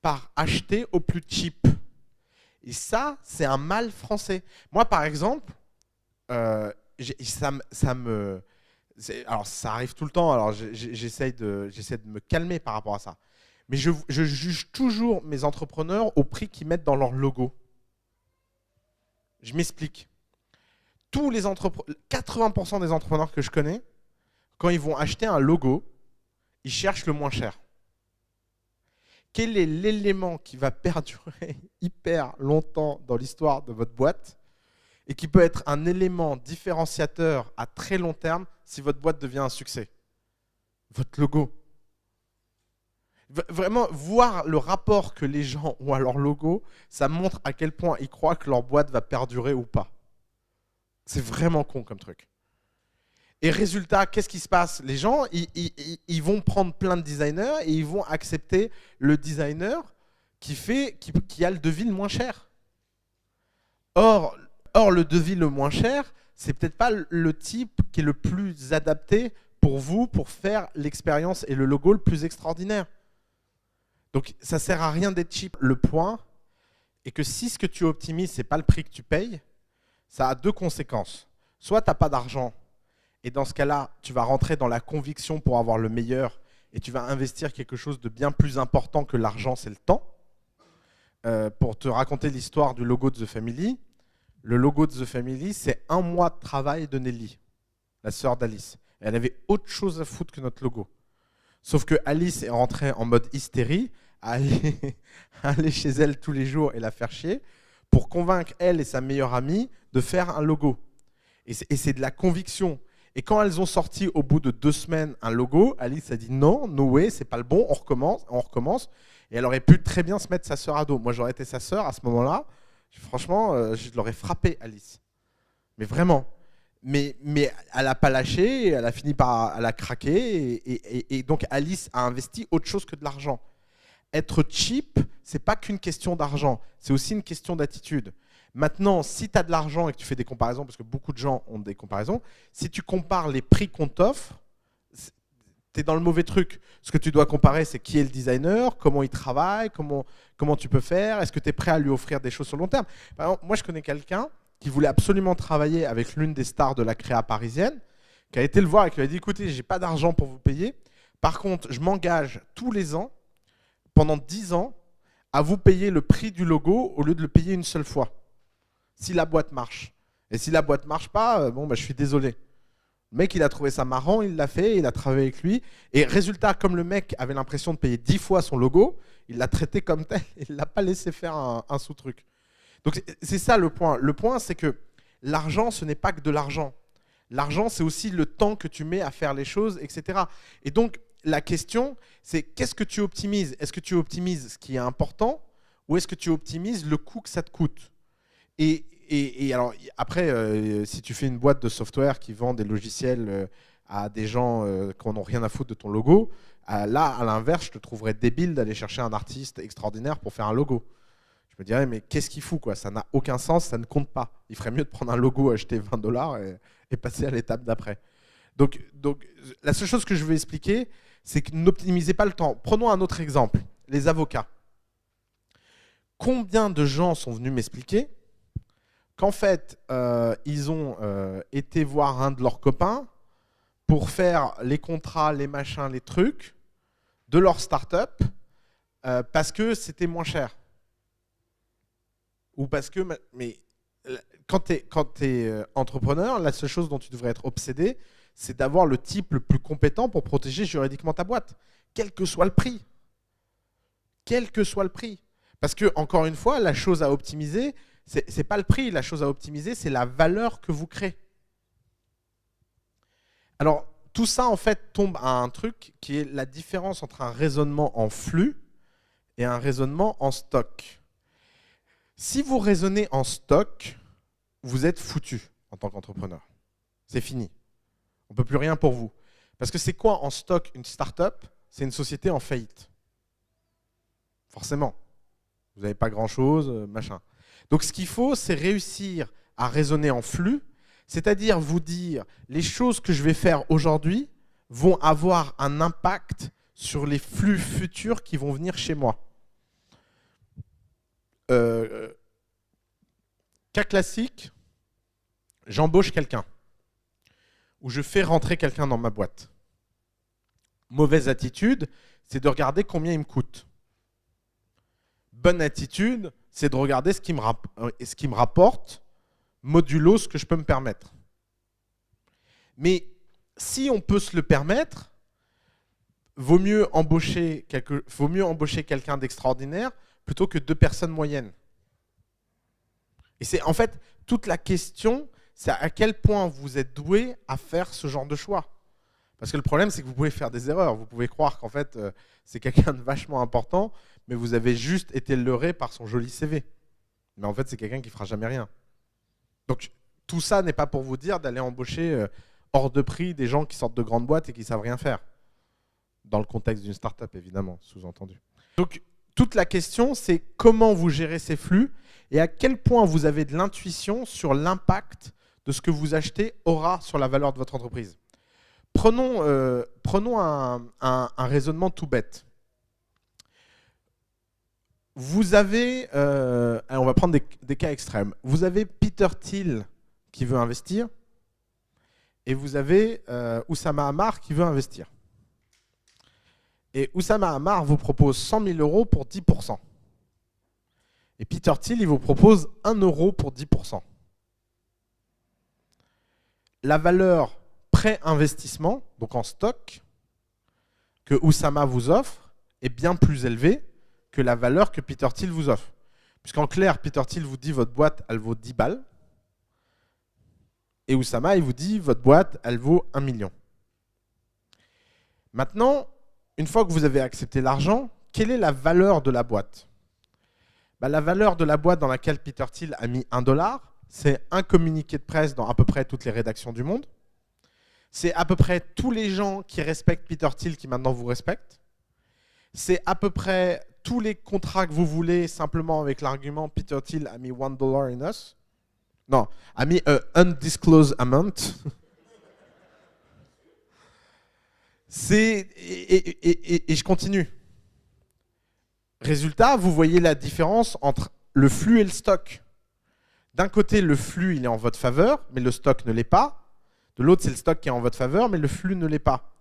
A: par acheter au plus cheap. Et ça, c'est un mal français. Moi, par exemple, alors ça arrive tout le temps, alors j'essaie de me calmer par rapport à ça. Mais je juge toujours mes entrepreneurs au prix qu'ils mettent dans leur logo. Je m'explique. 80% des entrepreneurs que je connais, quand ils vont acheter un logo, ils cherchent le moins cher. Quel est l'élément qui va perdurer hyper longtemps dans l'histoire de votre boîte et qui peut être un élément différenciateur à très long terme si votre boîte devient un succès? Votre logo. Vraiment, voir le rapport que les gens ont à leur logo, ça montre à quel point ils croient que leur boîte va perdurer ou pas. C'est vraiment con comme truc. Et résultat, qu'est-ce qui se passe? Les gens, ils vont prendre plein de designers et ils vont accepter le designer qui a le devis le moins cher. Or, le devis le moins cher, c'est peut-être pas le type qui est le plus adapté pour vous, pour faire l'expérience et le logo le plus extraordinaire. Donc, ça ne sert à rien d'être cheap. Le point est que si ce que tu optimises, ce n'est pas le prix que tu payes, ça a deux conséquences. Soit tu n'as pas d'argent, et dans ce cas-là, tu vas rentrer dans la conviction pour avoir le meilleur, et tu vas investir quelque chose de bien plus important que l'argent, c'est le temps. Pour te raconter l'histoire du logo de The Family, le logo de The Family, c'est 1 mois de travail de Nelly, la sœur d'Alice. Elle avait autre chose à foutre que notre logo. Sauf que Alice est rentrée en mode hystérie, à aller chez elle tous les jours et la faire chier, pour convaincre elle et sa meilleure amie de faire un logo. Et c'est de la conviction. Et quand elles ont sorti au bout de 2 semaines un logo, Alice a dit non, no way, c'est pas le bon, on recommence. Et elle aurait pu très bien se mettre sa sœur à dos. Moi, j'aurais été sa sœur à ce moment-là. Franchement, je l'aurais frappé, Alice. Mais vraiment. Mais elle n'a pas lâché, elle a fini par elle a craqué. Et donc, Alice a investi autre chose que de l'argent. Être cheap, ce n'est pas qu'une question d'argent, c'est aussi une question d'attitude. Maintenant, si tu as de l'argent et que tu fais des comparaisons, parce que beaucoup de gens ont des comparaisons, si tu compares les prix qu'on t'offre, tu es dans le mauvais truc. Ce que tu dois comparer, c'est qui est le designer, comment il travaille, comment tu peux faire, est-ce que tu es prêt à lui offrir des choses sur le long terme. Par exemple, moi, je connais quelqu'un qui voulait absolument travailler avec l'une des stars de la créa parisienne, qui a été le voir et qui lui a dit « Écoutez, je n'ai pas d'argent pour vous payer. Par contre, je m'engage tous les ans, pendant 10 ans, à vous payer le prix du logo au lieu de le payer une seule fois. Si la boîte marche. Et si la boîte ne marche pas, je suis désolé. » Le mec, il a trouvé ça marrant, il l'a fait, il a travaillé avec lui. Et résultat, comme le mec avait l'impression de payer 10 fois son logo, il l'a traité comme tel, il ne l'a pas laissé faire un sous-truc. Donc c'est ça le point. Le point, c'est que l'argent, ce n'est pas que de l'argent. L'argent, c'est aussi le temps que tu mets à faire les choses, etc. Et donc, la question, c'est qu'est-ce que tu optimises? Est-ce que tu optimises ce qui est important ou est-ce que tu optimises le coût que ça te coûte? Et alors, après, si tu fais une boîte de software qui vend des logiciels à des gens qui n'ont rien à foutre de ton logo, là, à l'inverse, je te trouverais débile d'aller chercher un artiste extraordinaire pour faire un logo. Je me dirais, mais qu'est-ce qu'il fout quoi? Ça n'a aucun sens, ça ne compte pas. Il ferait mieux de prendre un logo, acheter 20 $ et passer à l'étape d'après. Donc, la seule chose que je veux expliquer, c'est que n'optimisez pas le temps. Prenons un autre exemple, les avocats. Combien de gens sont venus m'expliquer qu'en fait, ils ont été voir un de leurs copains pour faire les contrats, les machins, les trucs de leur start-up parce que c'était moins cher. Ou parce que... Mais quand tu es entrepreneur, la seule chose dont tu devrais être obsédé, c'est d'avoir le type le plus compétent pour protéger juridiquement ta boîte, quel que soit le prix. Quel que soit le prix. Parce que, encore une fois, la chose à optimiser, c'est pas le prix. La chose à optimiser, c'est la valeur que vous créez. Alors, tout ça, en fait, tombe à un truc qui est la différence entre un raisonnement en flux et un raisonnement en stock. Si vous raisonnez en stock, vous êtes foutu en tant qu'entrepreneur. C'est fini. On ne peut plus rien pour vous. Parce que c'est quoi en stock une start-up? C'est une société en faillite. Forcément. Vous n'avez pas grand-chose, machin. Donc ce qu'il faut, c'est réussir à raisonner en flux, c'est-à-dire vous dire les choses que je vais faire aujourd'hui vont avoir un impact sur les flux futurs qui vont venir chez moi. Cas classique, j'embauche quelqu'un ou je fais rentrer quelqu'un dans ma boîte. Mauvaise attitude, c'est de regarder combien il me coûte. Bonne attitude, c'est de regarder ce qui me rapporte, modulo ce que je peux me permettre. Mais si on peut se le permettre, vaut mieux embaucher quelqu'un d'extraordinaire plutôt que 2 personnes moyennes. Et c'est en fait toute la question, c'est à quel point vous êtes doué à faire ce genre de choix. Parce que le problème, c'est que vous pouvez faire des erreurs. Vous pouvez croire qu'en fait, c'est quelqu'un de vachement important, mais vous avez juste été leurré par son joli CV. Mais en fait, c'est quelqu'un qui ne fera jamais rien. Donc, tout ça n'est pas pour vous dire d'aller embaucher hors de prix des gens qui sortent de grandes boîtes et qui ne savent rien faire. Dans le contexte d'une start-up, évidemment, sous-entendu. Donc, toute la question, c'est comment vous gérez ces flux et à quel point vous avez de l'intuition sur l'impact de ce que vous achetez aura sur la valeur de votre entreprise. Prenons un raisonnement tout bête. Vous avez, on va prendre des cas extrêmes. Vous avez Peter Thiel qui veut investir et vous avez Oussama Ammar qui veut investir. Et Oussama Ammar vous propose 100 000 € pour 10%. Et Peter Thiel, il vous propose 1 € pour 10%. La valeur pré-investissement, donc en stock, que Oussama vous offre est bien plus élevée que la valeur que Peter Thiel vous offre. Puisqu'en clair, Peter Thiel vous dit votre boîte, elle vaut 10 balles. Et Oussama, il vous dit votre boîte, elle vaut 1 million. Maintenant, une fois que vous avez accepté l'argent, quelle est la valeur de la boîte? La valeur de la boîte dans laquelle Peter Thiel a mis 1 $, c'est un communiqué de presse dans à peu près toutes les rédactions du monde. C'est à peu près tous les gens qui respectent Peter Thiel qui maintenant vous respectent. C'est à peu près tous les contrats que vous voulez simplement avec l'argument Peter Thiel a mis 1 $ in us. Non, a mis un undisclosed amount. Et je continue. Résultat, vous voyez la différence entre le flux et le stock. D'un côté, le flux il est en votre faveur, mais le stock ne l'est pas. De l'autre, c'est le stock qui est en votre faveur, mais le flux ne l'est pas.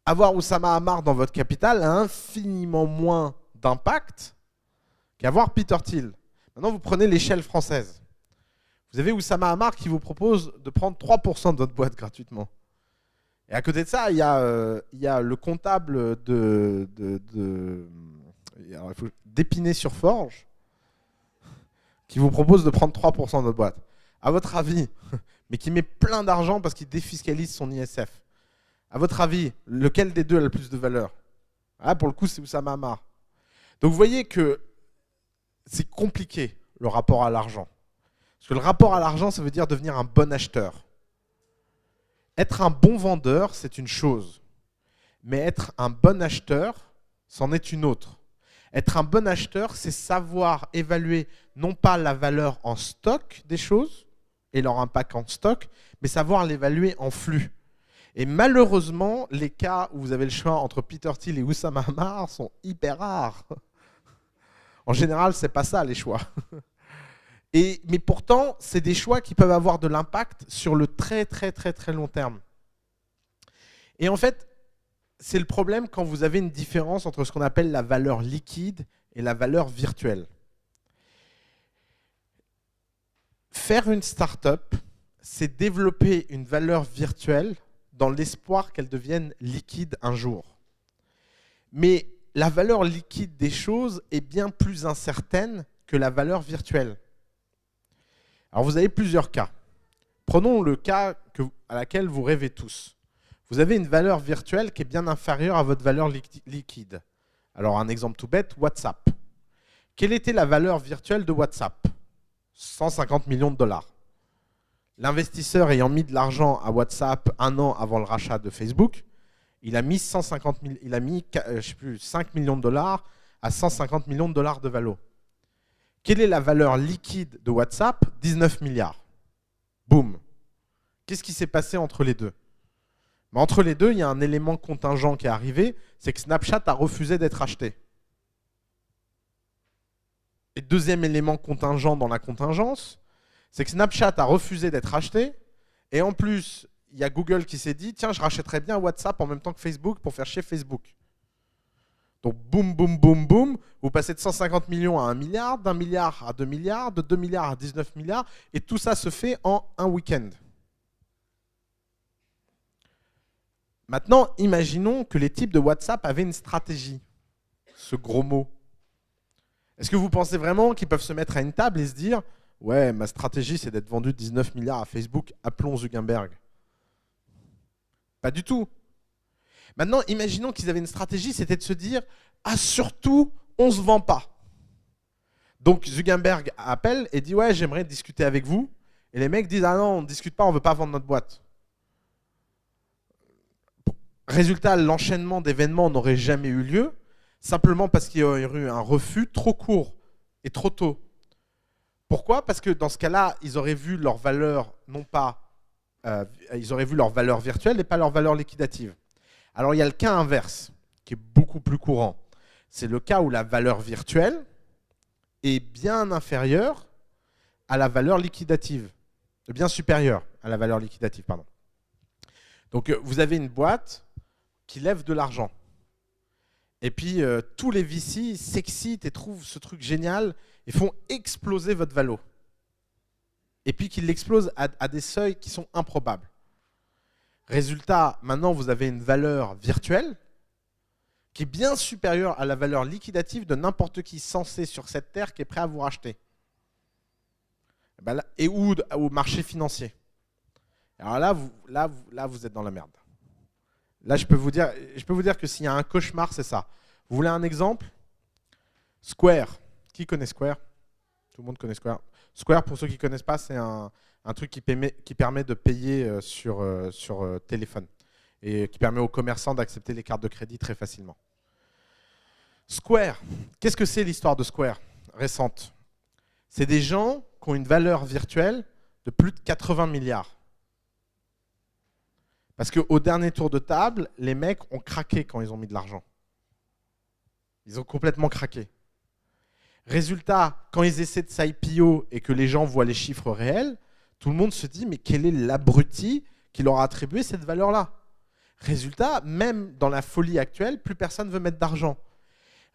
A: Avoir Oussama Ammar dans votre capital a infiniment moins d'impact qu'avoir Peter Thiel. Maintenant, vous prenez l'échelle française. Vous avez Oussama Ammar qui vous propose de prendre 3% de votre boîte gratuitement. Et à côté de ça, il y a le comptable d'Épinay-sur-Forge qui vous propose de prendre 3% de votre boîte. À votre avis, mais qui met plein d'argent parce qu'il défiscalise son ISF. À votre avis, lequel des deux a le plus de valeur? Pour le coup, c'est Oussama Ammar. Donc vous voyez que c'est compliqué le rapport à l'argent. Parce que le rapport à l'argent, ça veut dire devenir un bon acheteur. Être un bon vendeur, c'est une chose. Mais être un bon acheteur, c'en est une autre. Être un bon acheteur, c'est savoir évaluer non pas la valeur en stock des choses et leur impact en stock, mais savoir l'évaluer en flux. Et malheureusement, les cas où vous avez le choix entre Peter Thiel et Oussama Ammar sont hyper rares. En général, ce n'est pas ça les choix. Mais pourtant, c'est des choix qui peuvent avoir de l'impact sur le très très très très long terme. Et en fait, c'est le problème quand vous avez une différence entre ce qu'on appelle la valeur liquide et la valeur virtuelle. Faire une start-up, c'est développer une valeur virtuelle dans l'espoir qu'elle devienne liquide un jour. Mais la valeur liquide des choses est bien plus incertaine que la valeur virtuelle. Alors vous avez plusieurs cas. Prenons le cas à laquelle vous rêvez tous. Vous avez une valeur virtuelle qui est bien inférieure à votre valeur liquide. Alors un exemple tout bête, WhatsApp. Quelle était la valeur virtuelle de WhatsApp? 150 millions de dollars. L'investisseur ayant mis de l'argent à WhatsApp un an avant le rachat de Facebook, il a mis 5 millions de dollars à 150 millions de dollars de valo. Quelle est la valeur liquide de WhatsApp? 19 milliards. Boum. Qu'est-ce qui s'est passé entre les deux? Entre les deux, il y a un élément contingent qui est arrivé, c'est que Snapchat a refusé d'être acheté. Et deuxième élément contingent dans la contingence, c'est que Snapchat a refusé d'être acheté, et en plus, il y a Google qui s'est dit « Tiens, je rachèterais bien WhatsApp en même temps que Facebook pour faire chier Facebook ». Donc boum, boum, boum, boum, vous passez de 150 millions à 1 milliard, d'1 milliard à 2 milliards, de 2 milliards à 19 milliards, et tout ça se fait en un week-end. Maintenant, imaginons que les types de WhatsApp avaient une stratégie, ce gros mot. Est-ce que vous pensez vraiment qu'ils peuvent se mettre à une table et se dire « Ouais, ma stratégie, c'est d'être vendu 19 milliards à Facebook, appelons Zuckerberg ». Pas du tout. Maintenant, imaginons qu'ils avaient une stratégie, c'était de se dire « Ah, surtout, on ne se vend pas ». Donc Zuckerberg appelle et dit « Ouais, j'aimerais discuter avec vous ». Et les mecs disent « Ah non, on ne discute pas, on ne veut pas vendre notre boîte ». Résultat, l'enchaînement d'événements n'aurait jamais eu lieu, simplement parce qu'il y aurait eu un refus trop court et trop tôt. Pourquoi? Parce que dans ce cas-là, ils auraient vu leur valeur, ils auraient vu leur valeur virtuelle et pas leur valeur liquidative. Alors il y a le cas inverse, qui est beaucoup plus courant. C'est le cas où la valeur virtuelle est bien inférieure à la valeur liquidative, bien supérieure à la valeur liquidative, pardon. Donc vous avez une boîte qui lève de l'argent. Et puis, tous les VC s'excitent et trouvent ce truc génial et font exploser votre valo. Et puis qu'ils l'explosent à des seuils qui sont improbables. Résultat, maintenant, vous avez une valeur virtuelle qui est bien supérieure à la valeur liquidative de n'importe qui censé sur cette terre qui est prêt à vous racheter. Et ou au marché financier. Alors là, vous êtes dans la merde. Là, je peux vous dire que s'il y a un cauchemar, c'est ça. Vous voulez un exemple? Square. Qui connaît Square? Tout le monde connaît Square. Square, pour ceux qui ne connaissent pas, c'est un truc qui permet de payer sur téléphone et qui permet aux commerçants d'accepter les cartes de crédit très facilement. Square. Qu'est-ce que c'est l'histoire de Square récente? C'est des gens qui ont une valeur virtuelle de plus de 80 milliards. Parce qu'au dernier tour de table, les mecs ont craqué quand ils ont mis de l'argent. Ils ont complètement craqué. Résultat, quand ils essaient de s'IPO et que les gens voient les chiffres réels, tout le monde se dit « Mais quel est l'abruti qui leur a attribué cette valeur-là » Résultat, même dans la folie actuelle, plus personne ne veut mettre d'argent.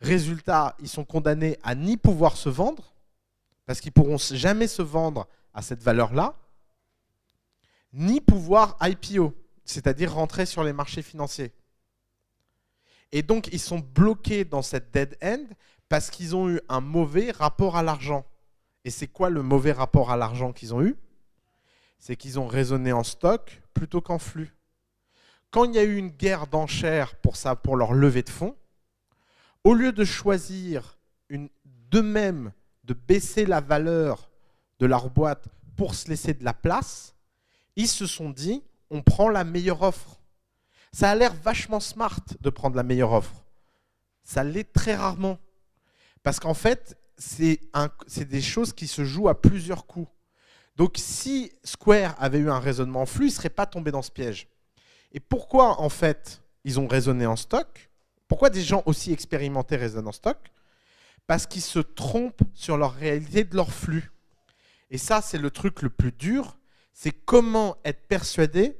A: Résultat, ils sont condamnés à ni pouvoir se vendre, parce qu'ils ne pourront jamais se vendre à cette valeur-là, ni pouvoir IPO, c'est-à-dire rentrer sur les marchés financiers. Et donc, ils sont bloqués dans cette dead end parce qu'ils ont eu un mauvais rapport à l'argent. Et c'est quoi le mauvais rapport à l'argent qu'ils ont eu? C'est qu'ils ont raisonné en stock plutôt qu'en flux. Quand il y a eu une guerre d'enchères pour leur levée de fonds, au lieu de choisir d'eux-mêmes de baisser la valeur de leur boîte pour se laisser de la place, ils se sont dit on prend la meilleure offre. Ça a l'air vachement smart de prendre la meilleure offre. Ça l'est très rarement. Parce qu'en fait, c'est des choses qui se jouent à plusieurs coups. Donc si Square avait eu un raisonnement en flux, il ne serait pas tombé dans ce piège. Et pourquoi, en fait, ils ont raisonné en stock? Pourquoi des gens aussi expérimentés raisonnent en stock? Parce qu'ils se trompent sur leur réalité de leur flux. Et ça, c'est le truc le plus dur, c'est comment être persuadé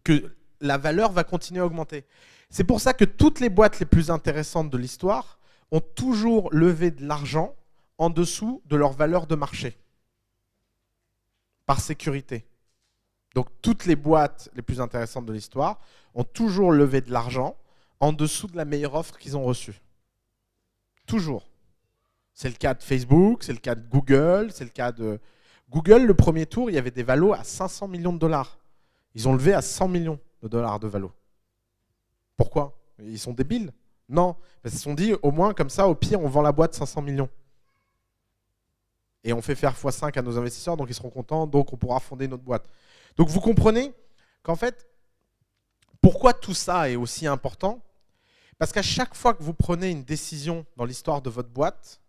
A: que la valeur va continuer à augmenter. C'est pour ça que toutes les boîtes les plus intéressantes de l'histoire ont toujours levé de l'argent en dessous de leur valeur de marché, par sécurité. Donc toutes les boîtes les plus intéressantes de l'histoire ont toujours levé de l'argent en dessous de la meilleure offre qu'ils ont reçue. Toujours. C'est le cas de Facebook, c'est le cas de Google, c'est le cas de... Google, le premier tour, il y avait des valos à 500 millions de dollars. Ils ont levé à 100 millions de dollars de valos. Pourquoi? Ils sont débiles? Non. Parce qu'ils se sont dit, au moins, comme ça, au pire, on vend la boîte 500 millions. Et on fait faire x5 à nos investisseurs, donc ils seront contents, donc on pourra fonder notre boîte. Donc vous comprenez qu'en fait, pourquoi tout ça est aussi important? Parce qu'à chaque fois que vous prenez une décision dans l'histoire de votre boîte,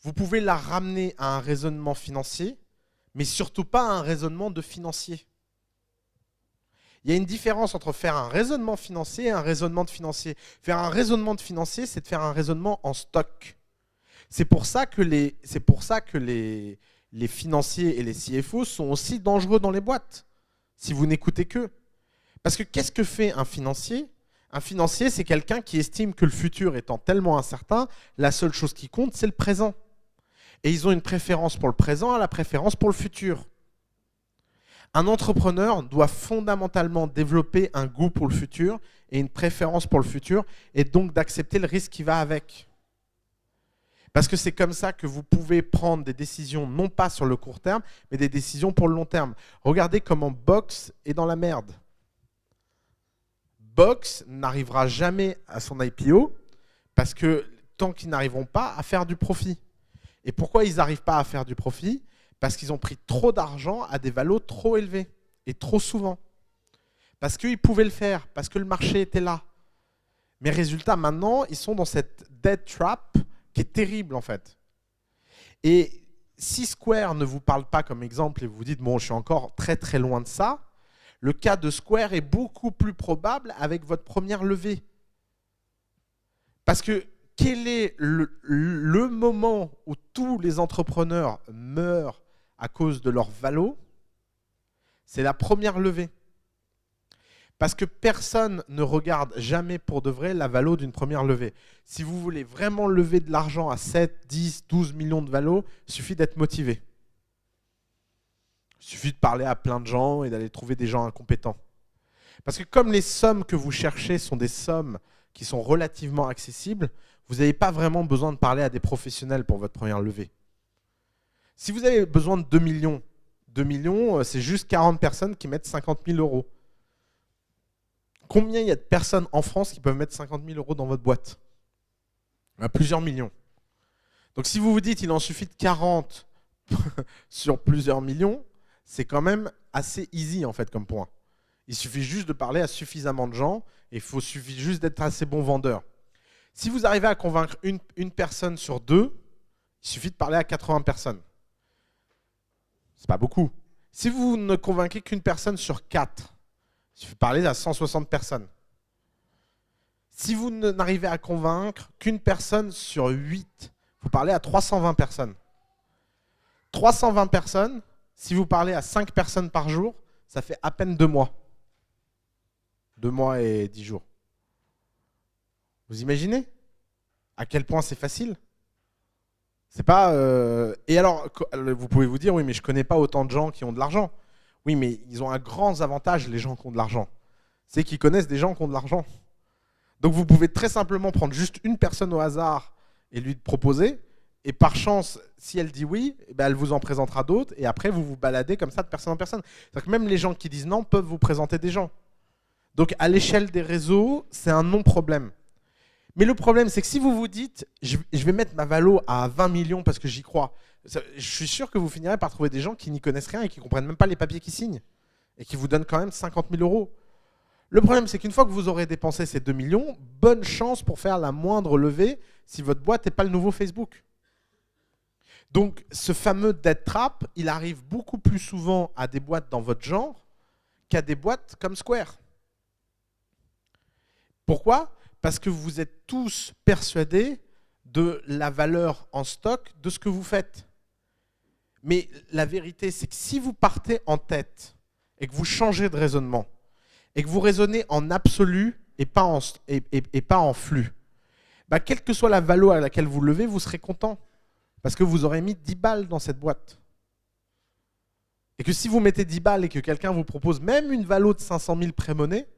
A: vous pouvez la ramener à un raisonnement financier, mais surtout pas à un raisonnement de financier. Il y a une différence entre faire un raisonnement financier et un raisonnement de financier. Faire un raisonnement de financier, c'est de faire un raisonnement en stock. C'est pour ça que les financiers et les CFO sont aussi dangereux dans les boîtes, si vous n'écoutez qu'eux. Parce que qu'est-ce que fait un financier? Un financier, c'est quelqu'un qui estime que le futur étant tellement incertain, la seule chose qui compte, c'est le présent. Et ils ont une préférence pour le présent à la préférence pour le futur. Un entrepreneur doit fondamentalement développer un goût pour le futur et une préférence pour le futur, et donc d'accepter le risque qui va avec. Parce que c'est comme ça que vous pouvez prendre des décisions, non pas sur le court terme, mais des décisions pour le long terme. Regardez comment Box est dans la merde. Box n'arrivera jamais à son IPO parce que tant qu'ils n'arriveront pas à faire du profit. Et pourquoi ils n'arrivent pas à faire du profit? Parce qu'ils ont pris trop d'argent à des valos trop élevés et trop souvent. Parce qu'ils pouvaient le faire, parce que le marché était là. Mais résultat, maintenant, ils sont dans cette dead trap qui est terrible en fait. Et si Square ne vous parle pas comme exemple et vous dites « bon, je suis encore très très loin de ça », le cas de Square est beaucoup plus probable avec votre première levée. Parce que quel est le moment où tous les entrepreneurs meurent à cause de leur valo? C'est la première levée. Parce que personne ne regarde jamais pour de vrai la valo d'une première levée. Si vous voulez vraiment lever de l'argent à 7, 10, 12 millions de valo, il suffit d'être motivé. Il suffit de parler à plein de gens et d'aller trouver des gens incompétents. Parce que comme les sommes que vous cherchez sont des sommes qui sont relativement accessibles, vous n'avez pas vraiment besoin de parler à des professionnels pour votre première levée. Si vous avez besoin de 2 millions, c'est juste 40 personnes qui mettent 50 000 euros. Combien il y a de personnes en France qui peuvent mettre 50 000 euros dans votre boîte? Il y a plusieurs millions. Donc si vous vous dites qu'il en suffit de 40 sur plusieurs millions, c'est quand même assez easy en fait comme point. Il suffit juste de parler à suffisamment de gens et il suffit juste d'être assez bon vendeur. Si vous arrivez à convaincre une personne sur 2, il suffit de parler à 80 personnes. C'est pas beaucoup. Si vous ne convainquez qu'une personne sur 4, il suffit de parler à 160 personnes. Si vous n'arrivez à convaincre qu'une personne sur 8, vous parlez à 320 personnes. 320 personnes, si vous parlez à 5 personnes par jour, ça fait à peine 2 mois. 2 mois et 10 jours. Vous imaginez à quel point c'est facile? C'est pas. Et alors, vous pouvez vous dire, oui, mais je ne connais pas autant de gens qui ont de l'argent. Oui, mais ils ont un grand avantage, les gens qui ont de l'argent. C'est qu'ils connaissent des gens qui ont de l'argent. Donc vous pouvez très simplement prendre juste une personne au hasard et lui proposer. Et par chance, si elle dit oui, eh ben elle vous en présentera d'autres. Et après, vous vous baladez comme ça de personne en personne. C'est-à-dire que même les gens qui disent non peuvent vous présenter des gens. Donc à l'échelle des réseaux, c'est un non-problème. Mais le problème, c'est que si vous vous dites je vais mettre ma valo à 20 millions parce que j'y crois, je suis sûr que vous finirez par trouver des gens qui n'y connaissent rien et qui ne comprennent même pas les papiers qu'ils signent et qui vous donnent quand même 50 000 euros. Le problème, c'est qu'une fois que vous aurez dépensé ces 2 millions, bonne chance pour faire la moindre levée si votre boîte n'est pas le nouveau Facebook. Donc, ce fameux death trap, il arrive beaucoup plus souvent à des boîtes dans votre genre qu'à des boîtes comme Square. Pourquoi? Parce que vous êtes tous persuadés de la valeur en stock de ce que vous faites. Mais la vérité, c'est que si vous partez en tête et que vous changez de raisonnement et que vous raisonnez en absolu et pas en flux, bah, quelle que soit la valeur à laquelle vous levez, vous serez content. Parce que vous aurez mis 10 balles dans cette boîte. Et que si vous mettez 10 balles et que quelqu'un vous propose même une valo de 500 000 pré-monnaie,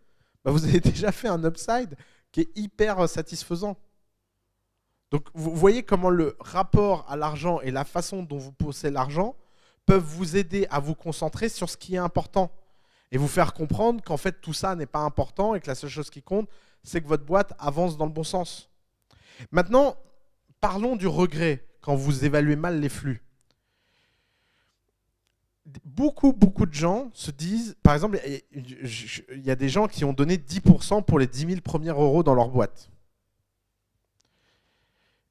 A: bah vous avez déjà fait un upside qui est hyper satisfaisant. Donc vous voyez comment le rapport à l'argent et la façon dont vous posez l'argent peuvent vous aider à vous concentrer sur ce qui est important et vous faire comprendre qu'en fait tout ça n'est pas important et que la seule chose qui compte, c'est que votre boîte avance dans le bon sens. Maintenant, parlons du regret quand vous évaluez mal les flux. Beaucoup de gens se disent, par exemple, il y a des gens qui ont donné 10% pour les 10 000 premiers euros dans leur boîte.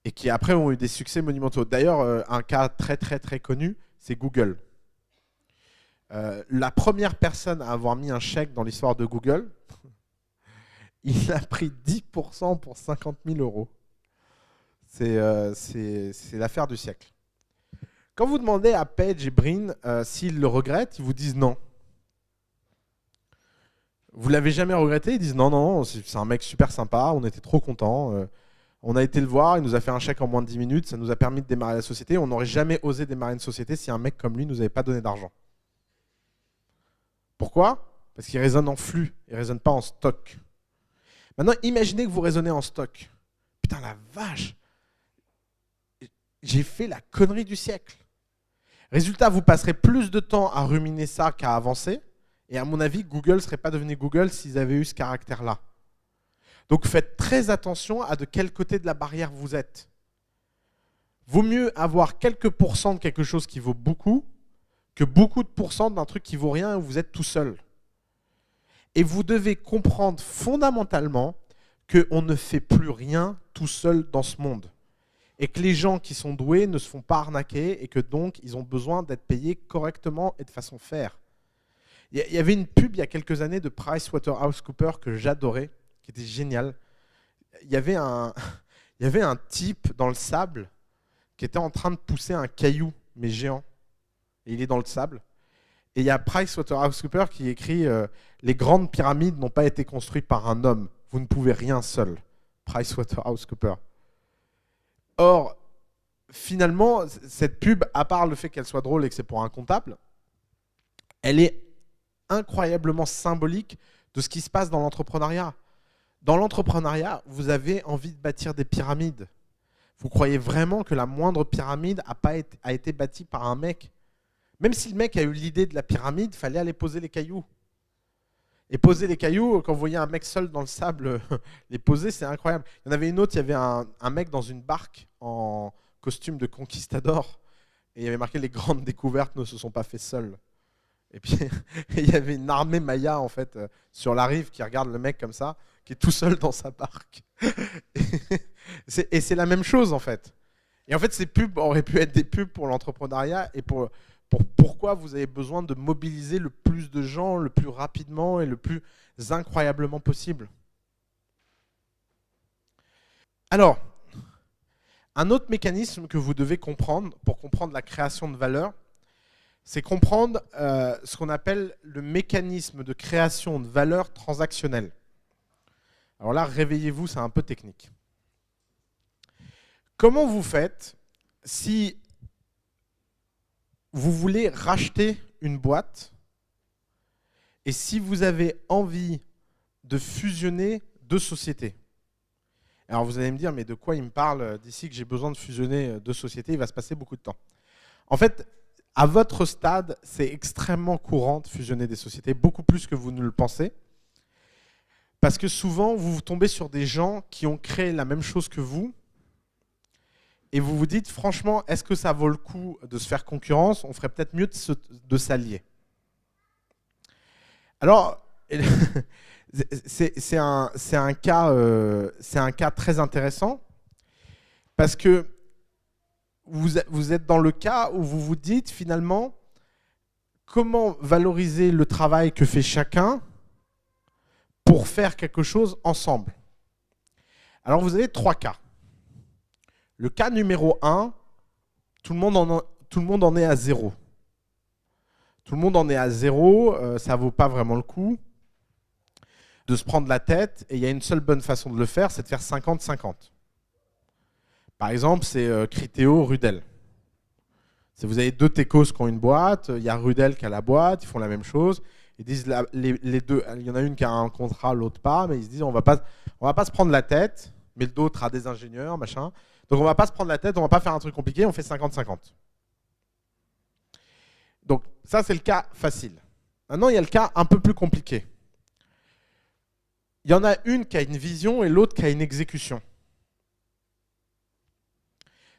A: Et qui après ont eu des succès monumentaux. D'ailleurs, un cas très connu, c'est Google. La première personne à avoir mis un chèque dans l'histoire de Google, il a pris 10% pour 50 000 euros. C'est l'affaire du siècle. Quand vous demandez à Page et Brin s'ils le regrettent, ils vous disent non. Vous l'avez jamais regretté? Ils disent non, c'est un mec super sympa, on était trop contents. On a été le voir, il nous a fait un chèque en moins de 10 minutes, ça nous a permis de démarrer la société. On n'aurait jamais osé démarrer une société si un mec comme lui ne nous avait pas donné d'argent. Pourquoi? Parce qu'il raisonne en flux, il ne raisonne pas en stock. Maintenant, imaginez que vous raisonnez en stock. Putain, la vache! J'ai fait la connerie du siècle. Résultat, vous passerez plus de temps à ruminer ça qu'à avancer. Et à mon avis, Google ne serait pas devenu Google s'ils avaient eu ce caractère-là. Donc faites très attention à de quel côté de la barrière vous êtes. Vaut mieux avoir quelques pourcents de quelque chose qui vaut beaucoup que beaucoup de pourcents d'un truc qui vaut rien où vous êtes tout seul. Et vous devez comprendre fondamentalement qu'on ne fait plus rien tout seul dans ce monde. Et que les gens qui sont doués ne se font pas arnaquer et que donc ils ont besoin d'être payés correctement et de façon fair. Il y avait une pub il y a quelques années de PricewaterhouseCoopers que j'adorais, qui était génial. Il y avait un type dans le sable qui était en train de pousser un caillou, mais géant. Et il est dans le sable. Et il y a PricewaterhouseCoopers qui écrit les grandes pyramides n'ont pas été construites par un homme. Vous ne pouvez rien seul. PricewaterhouseCoopers. Or, finalement, cette pub, à part le fait qu'elle soit drôle et que c'est pour un comptable, elle est incroyablement symbolique de ce qui se passe dans l'entrepreneuriat. Dans l'entrepreneuriat, vous avez envie de bâtir des pyramides. Vous croyez vraiment que la moindre pyramide a été bâtie par un mec? Même si le mec a eu l'idée de la pyramide, il fallait aller poser les cailloux. Et poser les cailloux, quand vous voyez un mec seul dans le sable les poser, c'est incroyable. Il y en avait une autre, il y avait un mec dans une barque en costume de conquistador. Et il y avait marqué « Les grandes découvertes ne se sont pas faites seules ». Et puis il y avait une armée maya en fait, sur la rive qui regarde le mec comme ça, qui est tout seul dans sa barque. Et c'est la même chose en fait. Et en fait, ces pubs auraient pu être des pubs pour l'entrepreneuriat et pour pourquoi vous avez besoin de mobiliser le plus de gens, le plus rapidement et le plus incroyablement possible. Alors, un autre mécanisme que vous devez comprendre pour comprendre la création de valeur, c'est comprendre ce qu'on appelle le mécanisme de création de valeur transactionnelle. Alors là, réveillez-vous, c'est un peu technique. Comment vous faites si vous voulez racheter une boîte et si vous avez envie de fusionner deux sociétés? Alors vous allez me dire, mais de quoi il me parle d'ici que j'ai besoin de fusionner deux sociétés? Il va se passer beaucoup de temps. En fait, à votre stade, c'est extrêmement courant de fusionner des sociétés, beaucoup plus que vous ne le pensez. Parce que souvent, vous tombez sur des gens qui ont créé la même chose que vous et vous vous dites, franchement, est-ce que ça vaut le coup de se faire concurrence? On ferait peut-être mieux de s'allier. Alors, c'est un cas très intéressant Parce que vous êtes dans le cas où vous vous dites finalement comment valoriser le travail que fait chacun pour faire quelque chose ensemble. Alors vous avez 3 cas. Le cas numéro 1, tout le monde en est à 0. Tout le monde en est à 0, ça ne vaut pas vraiment le coup de se prendre la tête, et il y a une seule bonne façon de le faire, c'est de faire 50-50. Par exemple, c'est Criteo, Rudel. Si vous avez 2 techos qui ont une boîte, il y a Rudel qui a la boîte, ils font la même chose. Ils disent les deux, il y en a une qui a un contrat, l'autre pas, mais ils se disent on va pas se prendre la tête, mais l'autre a des ingénieurs, machin. Donc on va pas se prendre la tête, on va pas faire un truc compliqué, on fait 50-50. Donc ça c'est le cas facile. Maintenant il y a le cas un peu plus compliqué. Il y en a une qui a une vision et l'autre qui a une exécution.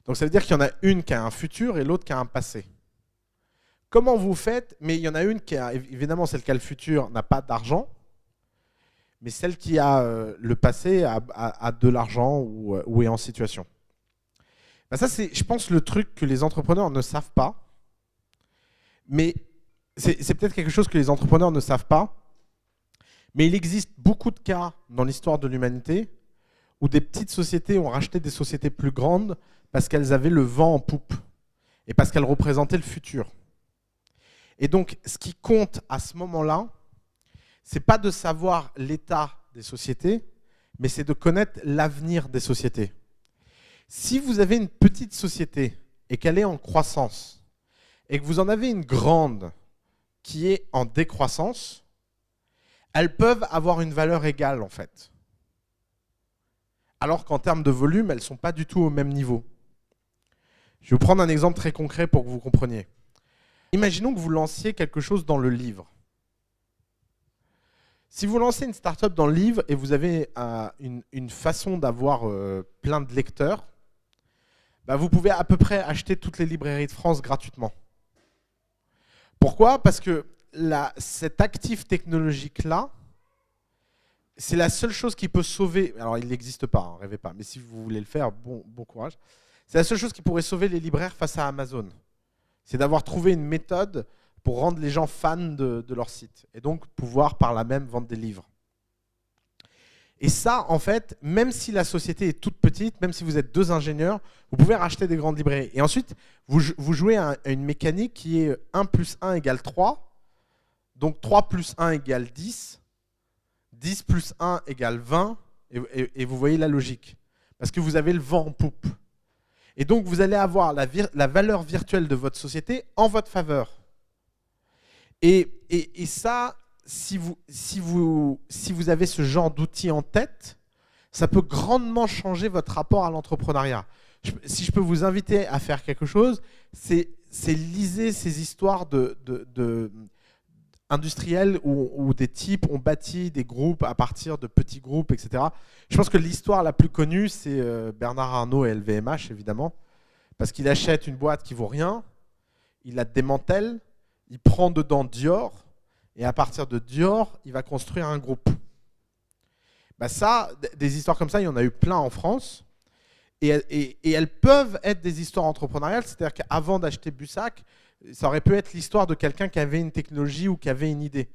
A: Donc ça veut dire qu'il y en a une qui a un futur et l'autre qui a un passé. Comment vous faites? Mais il y en a une qui a, évidemment celle qui a le futur n'a pas d'argent, mais celle qui a le passé a de l'argent ou est en situation. Ben ça c'est, je pense, le truc que les entrepreneurs ne savent pas, mais c'est peut-être quelque chose que les entrepreneurs ne savent pas, mais il existe beaucoup de cas dans l'histoire de l'humanité où des petites sociétés ont racheté des sociétés plus grandes parce qu'elles avaient le vent en poupe et parce qu'elles représentaient le futur. Et donc, ce qui compte à ce moment-là, ce n'est pas de savoir l'état des sociétés, mais c'est de connaître l'avenir des sociétés. Si vous avez une petite société et qu'elle est en croissance, et que vous en avez une grande qui est en décroissance, elles peuvent avoir une valeur égale en fait. Alors qu'en termes de volume, elles ne sont pas du tout au même niveau. Je vais vous prendre un exemple très concret pour que vous compreniez. Imaginons que vous lanciez quelque chose dans le livre. Si vous lancez une start-up dans le livre et vous avez une façon d'avoir plein de lecteurs, bah vous pouvez à peu près acheter toutes les librairies de France gratuitement. Pourquoi? Parce que cet actif technologique-là, c'est la seule chose qui peut sauver, alors il n'existe pas, hein, rêvez pas, mais si vous voulez le faire, bon courage. C'est la seule chose qui pourrait sauver les libraires face à Amazon. C'est d'avoir trouvé une méthode pour rendre les gens fans de leur site et donc pouvoir par là même vendre des livres. Et ça, en fait, même si la société est toute petite, même si vous êtes 2 ingénieurs, vous pouvez racheter des grandes librairies. Et ensuite, vous jouez à une mécanique qui est 1 plus 1 égale 3, donc 3 plus 1 égale 10, 10 plus 1 égale 20, et vous voyez la logique. Parce que vous avez le vent en poupe. Et donc, vous allez avoir la valeur virtuelle de votre société en votre faveur. Et ça, si vous avez ce genre d'outils en tête, ça peut grandement changer votre rapport à l'entrepreneuriat. Si je peux vous inviter à faire quelque chose, c'est lisez ces histoires industriels où des types ont bâti des groupes à partir de petits groupes, etc. Je pense que l'histoire la plus connue, c'est Bernard Arnault et LVMH, évidemment, parce qu'il achète une boîte qui vaut rien, il la démantèle, il prend dedans Dior, et à partir de Dior, il va construire un groupe. Bah ça, des histoires comme ça, il y en a eu plein en France, et elles peuvent être des histoires entrepreneuriales, c'est-à-dire qu'avant d'acheter Bussac, ça aurait pu être l'histoire de quelqu'un qui avait une technologie ou qui avait une idée.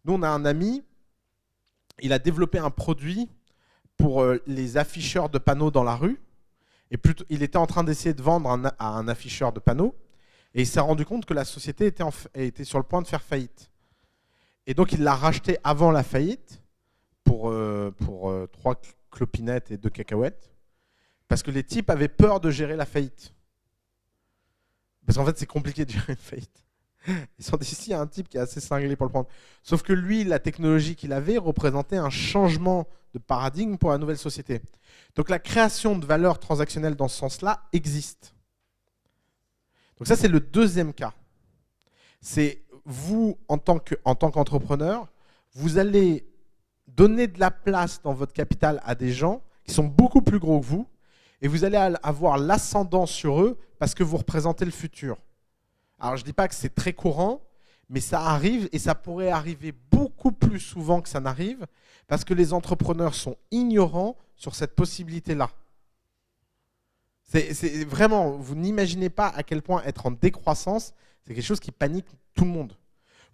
A: Nous, on a un ami, il a développé un produit pour les afficheurs de panneaux dans la rue. Et il était en train d'essayer de vendre à un afficheur de panneaux. Et il s'est rendu compte que la société était sur le point de faire faillite. Et donc, il l'a racheté avant la faillite pour 3 clopinettes et 2 cacahuètes. Parce que les types avaient peur de gérer la faillite. Parce qu'en fait, c'est compliqué de gérer une faillite. Ils sont dit, ici, il y a un type qui est assez cinglé pour le prendre. Sauf que lui, la technologie qu'il avait représentait un changement de paradigme pour la nouvelle société. Donc la création de valeur transactionnelle dans ce sens-là existe. Donc ça, c'est le deuxième cas. C'est vous, en tant qu'entrepreneur, vous allez donner de la place dans votre capital à des gens qui sont beaucoup plus gros que vous, et vous allez avoir l'ascendant sur eux parce que vous représentez le futur. Alors, je ne dis pas que c'est très courant, mais ça arrive et ça pourrait arriver beaucoup plus souvent que ça n'arrive parce que les entrepreneurs sont ignorants sur cette possibilité-là. C'est vraiment, vous n'imaginez pas à quel point être en décroissance, c'est quelque chose qui panique tout le monde.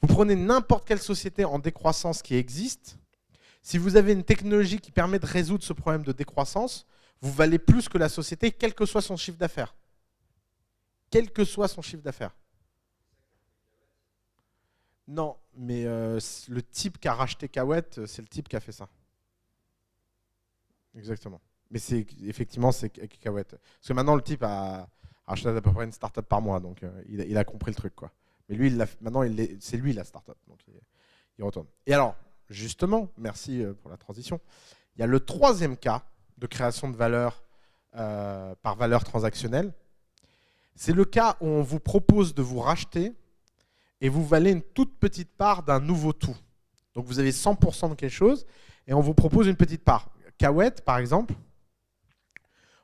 A: Vous prenez n'importe quelle société en décroissance qui existe, si vous avez une technologie qui permet de résoudre ce problème de décroissance, vous valez plus que la société, quel que soit son chiffre d'affaires. Quel que soit son chiffre d'affaires. Non, mais le type qui a racheté Kahoot, c'est le type qui a fait ça. Exactement. Mais effectivement, c'est Kahoot. Parce que maintenant, le type a racheté à peu près une start-up par mois, donc il a compris le truc, quoi. Mais lui, maintenant, c'est lui la start-up, donc il retourne. Et alors, justement, merci pour la transition, il y a le troisième cas de création de valeur par valeur transactionnelle. C'est le cas où on vous propose de vous racheter et vous valez une toute petite part d'un nouveau tout. Donc vous avez 100% de quelque chose et on vous propose une petite part. Kahoot, par exemple,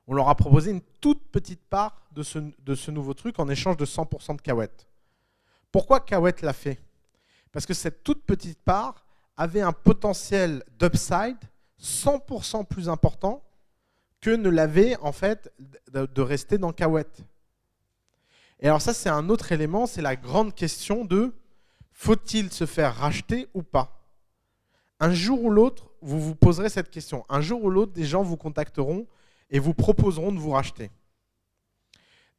A: on leur a proposé une toute petite part de ce nouveau truc en échange de 100% de Kahoot. Pourquoi Kahoot l'a fait? Parce que cette toute petite part avait un potentiel d'upside 100% plus important que ne l'avait en fait de rester dans Kahoot. Et alors ça, c'est un autre élément, c'est la grande question de faut-il se faire racheter ou pas? Un jour ou l'autre, vous vous poserez cette question. Un jour ou l'autre, des gens vous contacteront et vous proposeront de vous racheter.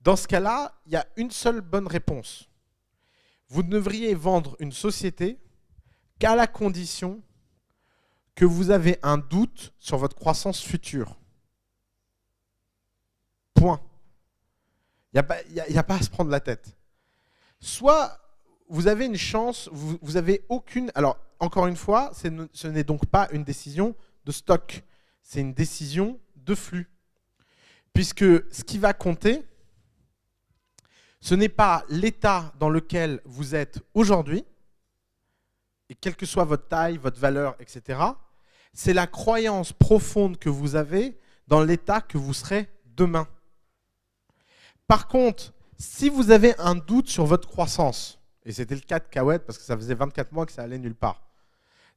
A: Dans ce cas-là, il y a une seule bonne réponse. Vous ne devriez vendre une société qu'à la condition que vous avez un doute sur votre croissance future. Point. Il n'y a pas à se prendre la tête. Soit vous avez une chance, vous avez aucune... Alors, encore une fois, ce n'est donc pas une décision de stock, c'est une décision de flux. Puisque ce qui va compter, ce n'est pas l'état dans lequel vous êtes aujourd'hui, et quelle que soit votre taille, votre valeur, etc., c'est la croyance profonde que vous avez dans l'état que vous serez demain. Par contre, si vous avez un doute sur votre croissance, et c'était le cas de Kahoot parce que ça faisait 24 mois que ça allait nulle part,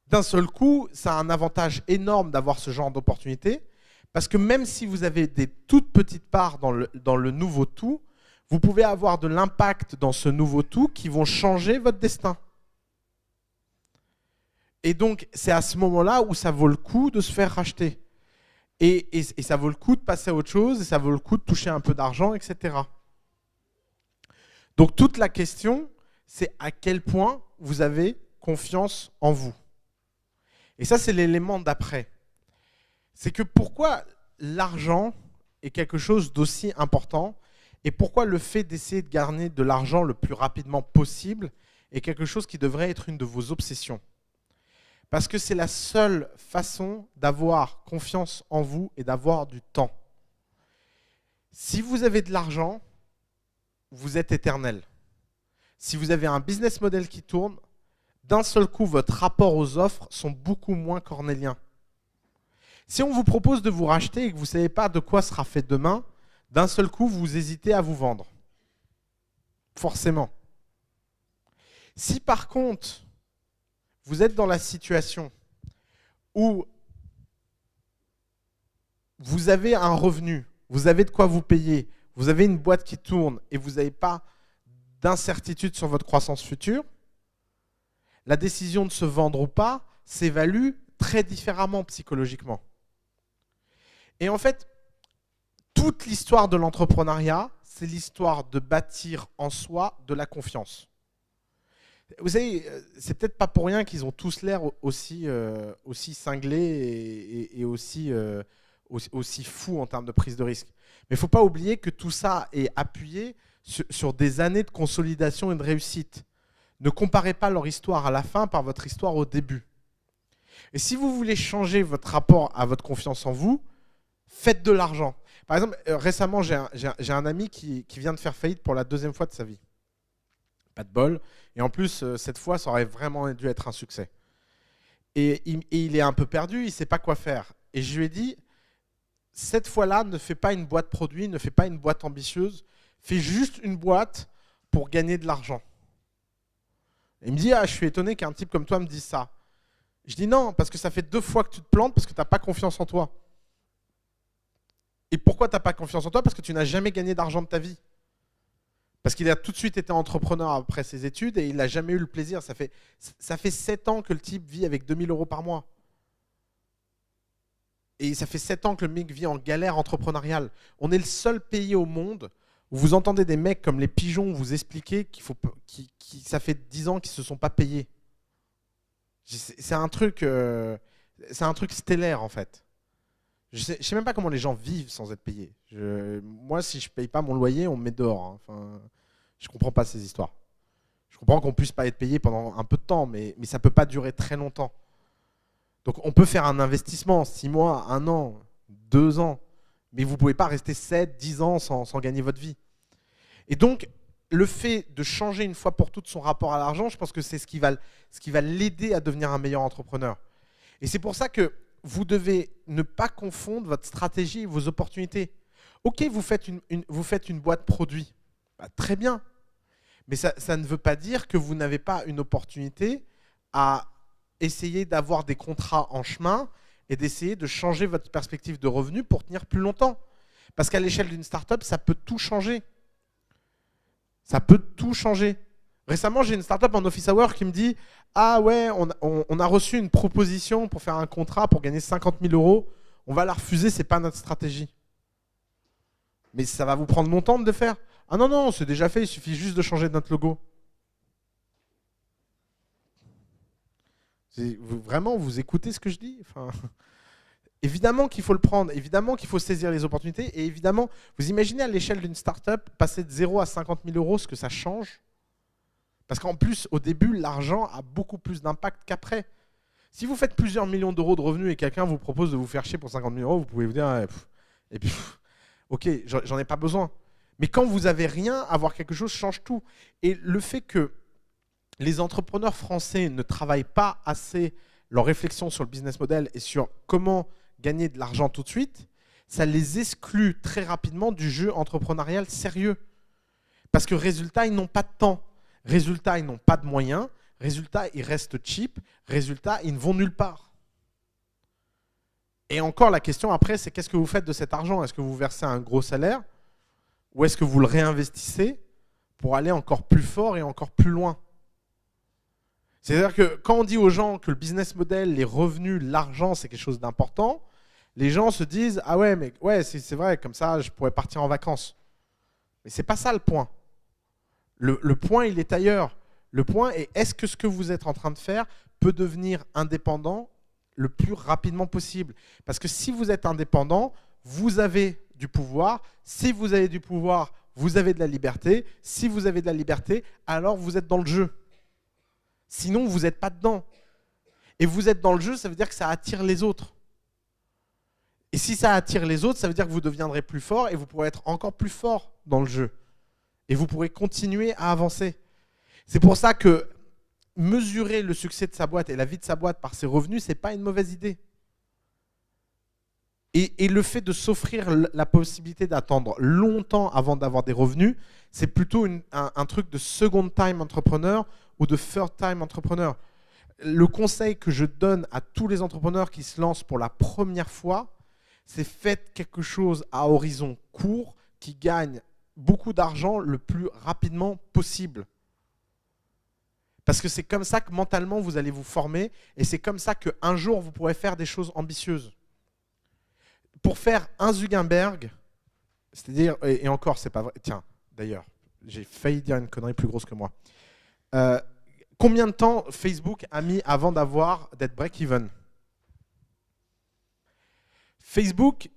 A: d'un seul coup, ça a un avantage énorme d'avoir ce genre d'opportunité, parce que même si vous avez des toutes petites parts dans le nouveau tout, vous pouvez avoir de l'impact dans ce nouveau tout qui vont changer votre destin. Et donc, c'est à ce moment-là où ça vaut le coup de se faire racheter. Et ça vaut le coup de passer à autre chose, et ça vaut le coup de toucher un peu d'argent, etc. Donc toute la question, c'est à quel point vous avez confiance en vous. Et ça, c'est l'élément d'après. C'est que pourquoi l'argent est quelque chose d'aussi important et pourquoi le fait d'essayer de gagner de l'argent le plus rapidement possible est quelque chose qui devrait être une de vos obsessions. Parce que c'est la seule façon d'avoir confiance en vous et d'avoir du temps. Si vous avez de l'argent, vous êtes éternel. Si vous avez un business model qui tourne, d'un seul coup, votre rapport aux offres sont beaucoup moins cornéliens. Si on vous propose de vous racheter et que vous ne savez pas de quoi sera fait demain, d'un seul coup, vous hésitez à vous vendre. Forcément. Si par contre, vous êtes dans la situation où vous avez un revenu, vous avez de quoi vous payer, vous avez une boîte qui tourne et vous n'avez pas d'incertitude sur votre croissance future, la décision de se vendre ou pas s'évalue très différemment psychologiquement. Et en fait, toute l'histoire de l'entrepreneuriat, c'est l'histoire de bâtir en soi de la confiance. Vous savez, c'est peut-être pas pour rien qu'ils ont tous l'air aussi cinglés et aussi fous en termes de prise de risque. Mais il ne faut pas oublier que tout ça est appuyé sur des années de consolidation et de réussite. Ne comparez pas leur histoire à la fin par votre histoire au début. Et si vous voulez changer votre rapport à votre confiance en vous, faites de l'argent. Par exemple, récemment, j'ai un ami qui vient de faire faillite pour la 2e fois de sa vie. Pas de bol. Et en plus, cette fois, ça aurait vraiment dû être un succès. Et il est un peu perdu, il ne sait pas quoi faire. Et je lui ai dit, cette fois-là, ne fais pas une boîte produit, ne fais pas une boîte ambitieuse, fais juste une boîte pour gagner de l'argent. Il me dit, je suis étonné qu'un type comme toi me dise ça. Je dis non, parce que ça fait 2 fois que tu te plantes parce que tu n'as pas confiance en toi. Et pourquoi tu n'as pas confiance en toi? Parce que tu n'as jamais gagné d'argent de ta vie. Parce qu'il a tout de suite été entrepreneur après ses études et il n'a jamais eu le plaisir. Ça fait 7 ans que le type vit avec 2000 euros par mois. Et ça fait 7 ans que le mec vit en galère entrepreneuriale. On est le seul pays au monde où vous entendez des mecs comme les pigeons vous expliquer ça fait 10 ans qu'ils ne se sont pas payés. C'est un truc stellaire en fait. Je sais même pas comment les gens vivent sans être payés. Moi, si je paye pas mon loyer, on me met dehors. Hein. Enfin, je comprends pas ces histoires. Je comprends qu'on puisse pas être payé pendant un peu de temps, mais ça peut pas durer très longtemps. Donc on peut faire un investissement, 6 mois, 1 an, 2 ans, mais vous pouvez pas rester 7, 10 ans sans gagner votre vie. Et donc, le fait de changer une fois pour toutes son rapport à l'argent, je pense que c'est ce qui va l'aider à devenir un meilleur entrepreneur. Et c'est pour ça que vous devez ne pas confondre votre stratégie et vos opportunités. Ok, vous faites une boîte produit, bah, très bien. Mais ça ne veut pas dire que vous n'avez pas une opportunité à essayer d'avoir des contrats en chemin et d'essayer de changer votre perspective de revenus pour tenir plus longtemps. Parce qu'à l'échelle d'une startup, ça peut tout changer. Ça peut tout changer. Récemment, j'ai une startup en office hour qui me dit « Ah ouais, on a reçu une proposition pour faire un contrat pour gagner 50 000 euros. On va la refuser, c'est pas notre stratégie. » Mais ça va vous prendre longtemps de le faire. Ah non, non, c'est déjà fait, il suffit juste de changer notre logo. Vraiment, vous écoutez ce que je dis? Enfin, évidemment qu'il faut le prendre, évidemment qu'il faut saisir les opportunités, et évidemment, vous imaginez à l'échelle d'une startup, passer de 0 à 50 000 euros, ce que ça change? Parce qu'en plus, au début, l'argent a beaucoup plus d'impact qu'après. Si vous faites plusieurs millions d'euros de revenus et quelqu'un vous propose de vous faire chier pour 50 000 euros, vous pouvez vous dire et puis, ok, j'en ai pas besoin. Mais quand vous avez rien, avoir quelque chose change tout. Et le fait que les entrepreneurs français ne travaillent pas assez leur réflexion sur le business model et sur comment gagner de l'argent tout de suite, ça les exclut très rapidement du jeu entrepreneurial sérieux. Parce que résultat, ils n'ont pas de temps. Résultat, ils n'ont pas de moyens. Résultat, ils restent cheap. Résultat, ils ne vont nulle part. Et encore, la question après, c'est qu'est-ce que vous faites de cet argent? Est-ce que vous versez un gros salaire? Ou est-ce que vous le réinvestissez pour aller encore plus fort et encore plus loin? C'est-à-dire que quand on dit aux gens que le business model, les revenus, l'argent, c'est quelque chose d'important, les gens se disent « Ah ouais, mais ouais, c'est vrai, comme ça, je pourrais partir en vacances. » Mais ce n'est pas ça le point. Le point, il est ailleurs. Le point est, est-ce que ce que vous êtes en train de faire peut devenir indépendant le plus rapidement possible? Parce que si vous êtes indépendant, vous avez du pouvoir. Si vous avez du pouvoir, vous avez de la liberté. Si vous avez de la liberté, alors vous êtes dans le jeu. Sinon, vous n'êtes pas dedans. Et vous êtes dans le jeu, ça veut dire que ça attire les autres. Et si ça attire les autres, ça veut dire que vous deviendrez plus fort et vous pourrez être encore plus fort dans le jeu. Et vous pourrez continuer à avancer. C'est pour ça que mesurer le succès de sa boîte et la vie de sa boîte par ses revenus, ce n'est pas une mauvaise idée. Et le fait de s'offrir la possibilité d'attendre longtemps avant d'avoir des revenus, c'est plutôt un truc de second time entrepreneur ou de third time entrepreneur. Le conseil que je donne à tous les entrepreneurs qui se lancent pour la première fois, c'est faites quelque chose à horizon court qui gagne beaucoup d'argent le plus rapidement possible. Parce que c'est comme ça que mentalement vous allez vous former et c'est comme ça qu'un jour vous pourrez faire des choses ambitieuses. Pour faire un Zuckerberg, c'est-à-dire, et encore c'est pas vrai, tiens, d'ailleurs, j'ai failli dire une connerie plus grosse que moi. Combien de temps Facebook a mis avant d'être break-even? Facebook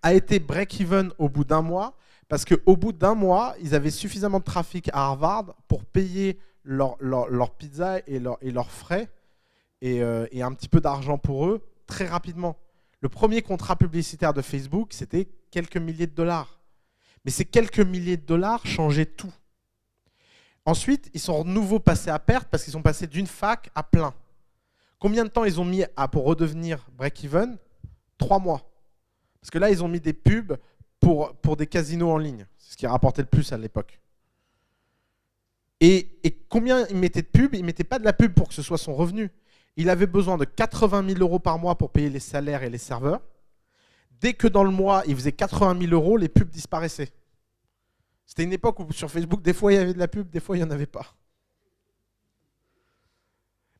A: a été break-even au bout d'1 mois parce qu'au bout d'1 mois, ils avaient suffisamment de trafic à Harvard pour payer leur pizza et leurs frais et un petit peu d'argent pour eux très rapidement. Le premier contrat publicitaire de Facebook, c'était quelques milliers de dollars. Mais ces quelques milliers de dollars changeaient tout. Ensuite, ils sont de nouveau passés à perte parce qu'ils sont passés d'une fac à plein. Combien de temps ils ont mis pour redevenir break-even? 3 mois. Parce que là, ils ont mis des pubs pour des casinos en ligne. C'est ce qui rapportait le plus à l'époque. Et combien ils mettaient de pub? Ils ne mettaient pas de la pub pour que ce soit son revenu. Il avait besoin de 80 000 euros par mois pour payer les salaires et les serveurs, dès que dans le mois, il faisait 80 000 euros, les pubs disparaissaient. C'était une époque où sur Facebook, des fois il y avait de la pub, des fois il n'y en avait pas.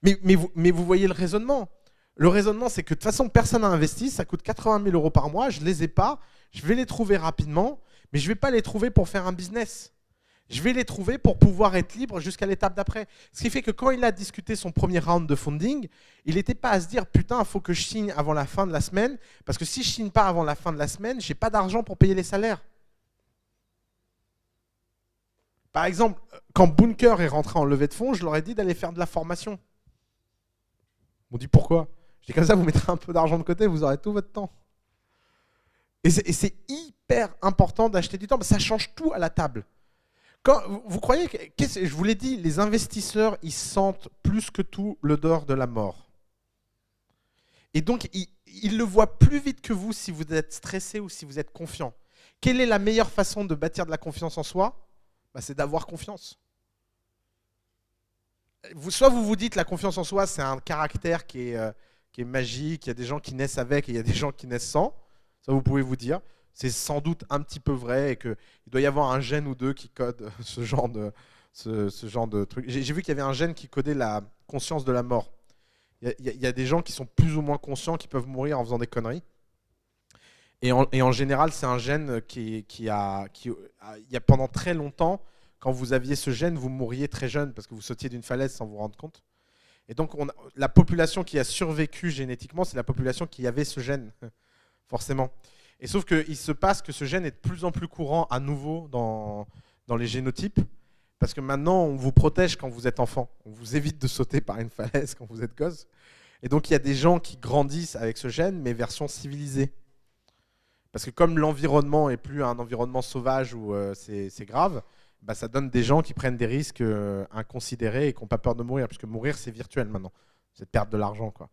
A: Mais vous voyez le raisonnement. Le raisonnement, c'est que de toute façon, personne n'a investi, ça coûte 80 000 euros par mois, je ne les ai pas, je vais les trouver rapidement, mais je ne vais pas les trouver pour faire un business. Je vais les trouver pour pouvoir être libre jusqu'à l'étape d'après. Ce qui fait que quand il a discuté son premier round de funding, il n'était pas à se dire « Putain, il faut que je signe avant la fin de la semaine, parce que si je ne signe pas avant la fin de la semaine, je n'ai pas d'argent pour payer les salaires. » Par exemple, quand Bunker est rentré en levée de fonds, je leur ai dit d'aller faire de la formation. Ils m'ont dit « Pourquoi ?» Je dis « Comme ça, vous mettrez un peu d'argent de côté, vous aurez tout votre temps. » Et c'est hyper important d'acheter du temps, parce que ça change tout à la table. Quand, vous croyez que, je vous l'ai dit, les investisseurs, ils sentent plus que tout l'odeur de la mort. Et donc, ils le voient plus vite que vous si vous êtes stressé ou si vous êtes confiant. Quelle est la meilleure façon de bâtir de la confiance en soi ? C'est d'avoir confiance. Soit vous vous dites la confiance en soi, c'est un caractère qui est magique, il y a des gens qui naissent avec et il y a des gens qui naissent sans. Ça, vous pouvez vous dire. C'est sans doute un petit peu vrai et qu'il doit y avoir un gène ou deux qui code ce genre de truc. J'ai vu qu'il y avait un gène qui codait la conscience de la mort. Il y a des gens qui sont plus ou moins conscients, qui peuvent mourir en faisant des conneries. Et en général, c'est un gène il y a pendant très longtemps, quand vous aviez ce gène, vous mourriez très jeune parce que vous sautiez d'une falaise sans vous rendre compte. Et donc, la population qui a survécu génétiquement, c'est la population qui avait ce gène, forcément. Et sauf qu'il se passe que ce gène est de plus en plus courant à nouveau dans les génotypes, parce que maintenant, on vous protège quand vous êtes enfant. On vous évite de sauter par une falaise quand vous êtes gosse. Et donc, il y a des gens qui grandissent avec ce gène, mais version civilisée. Parce que comme l'environnement n'est plus un environnement sauvage où c'est grave, bah, ça donne des gens qui prennent des risques inconsidérés et qui n'ont pas peur de mourir, puisque mourir, c'est virtuel maintenant. C'est de perdre de l'argent, quoi.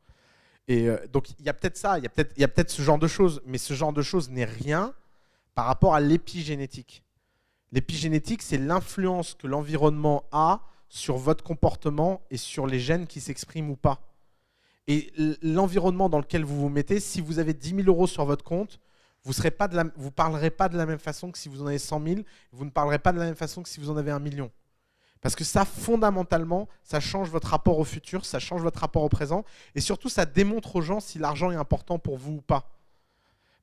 A: Et donc, il y a peut-être ça, il y a peut-être ce genre de choses, mais ce genre de choses n'est rien par rapport à l'épigénétique. L'épigénétique, c'est l'influence que l'environnement a sur votre comportement et sur les gènes qui s'expriment ou pas. Et l'environnement dans lequel vous vous mettez, si vous avez 10 000 euros sur votre compte, vous ne parlerez pas de la même façon que si vous en avez 100 000, vous ne parlerez pas de la même façon que si vous en avez 1 million. Parce que ça, fondamentalement, ça change votre rapport au futur, ça change votre rapport au présent, et surtout, ça démontre aux gens si l'argent est important pour vous ou pas.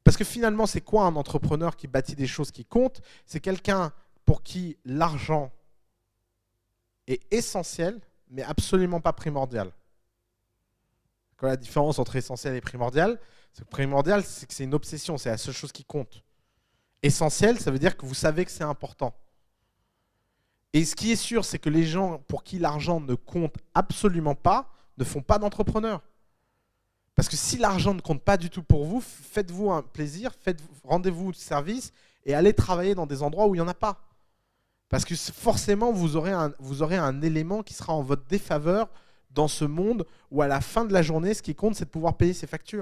A: Parce que finalement, c'est quoi un entrepreneur qui bâtit des choses qui comptent ? C'est quelqu'un pour qui l'argent est essentiel, mais absolument pas primordial. Quelle est la différence entre essentiel et primordial ? Primordial, c'est que c'est une obsession, c'est la seule chose qui compte. Essentiel, ça veut dire que vous savez que c'est important. Et ce qui est sûr, c'est que les gens pour qui l'argent ne compte absolument pas, ne font pas d'entrepreneurs. Parce que si l'argent ne compte pas du tout pour vous, faites-vous un plaisir, rendez-vous service et allez travailler dans des endroits où il n'y en a pas. Parce que forcément, vous aurez un élément qui sera en votre défaveur dans ce monde où à la fin de la journée, ce qui compte, c'est de pouvoir payer ses factures.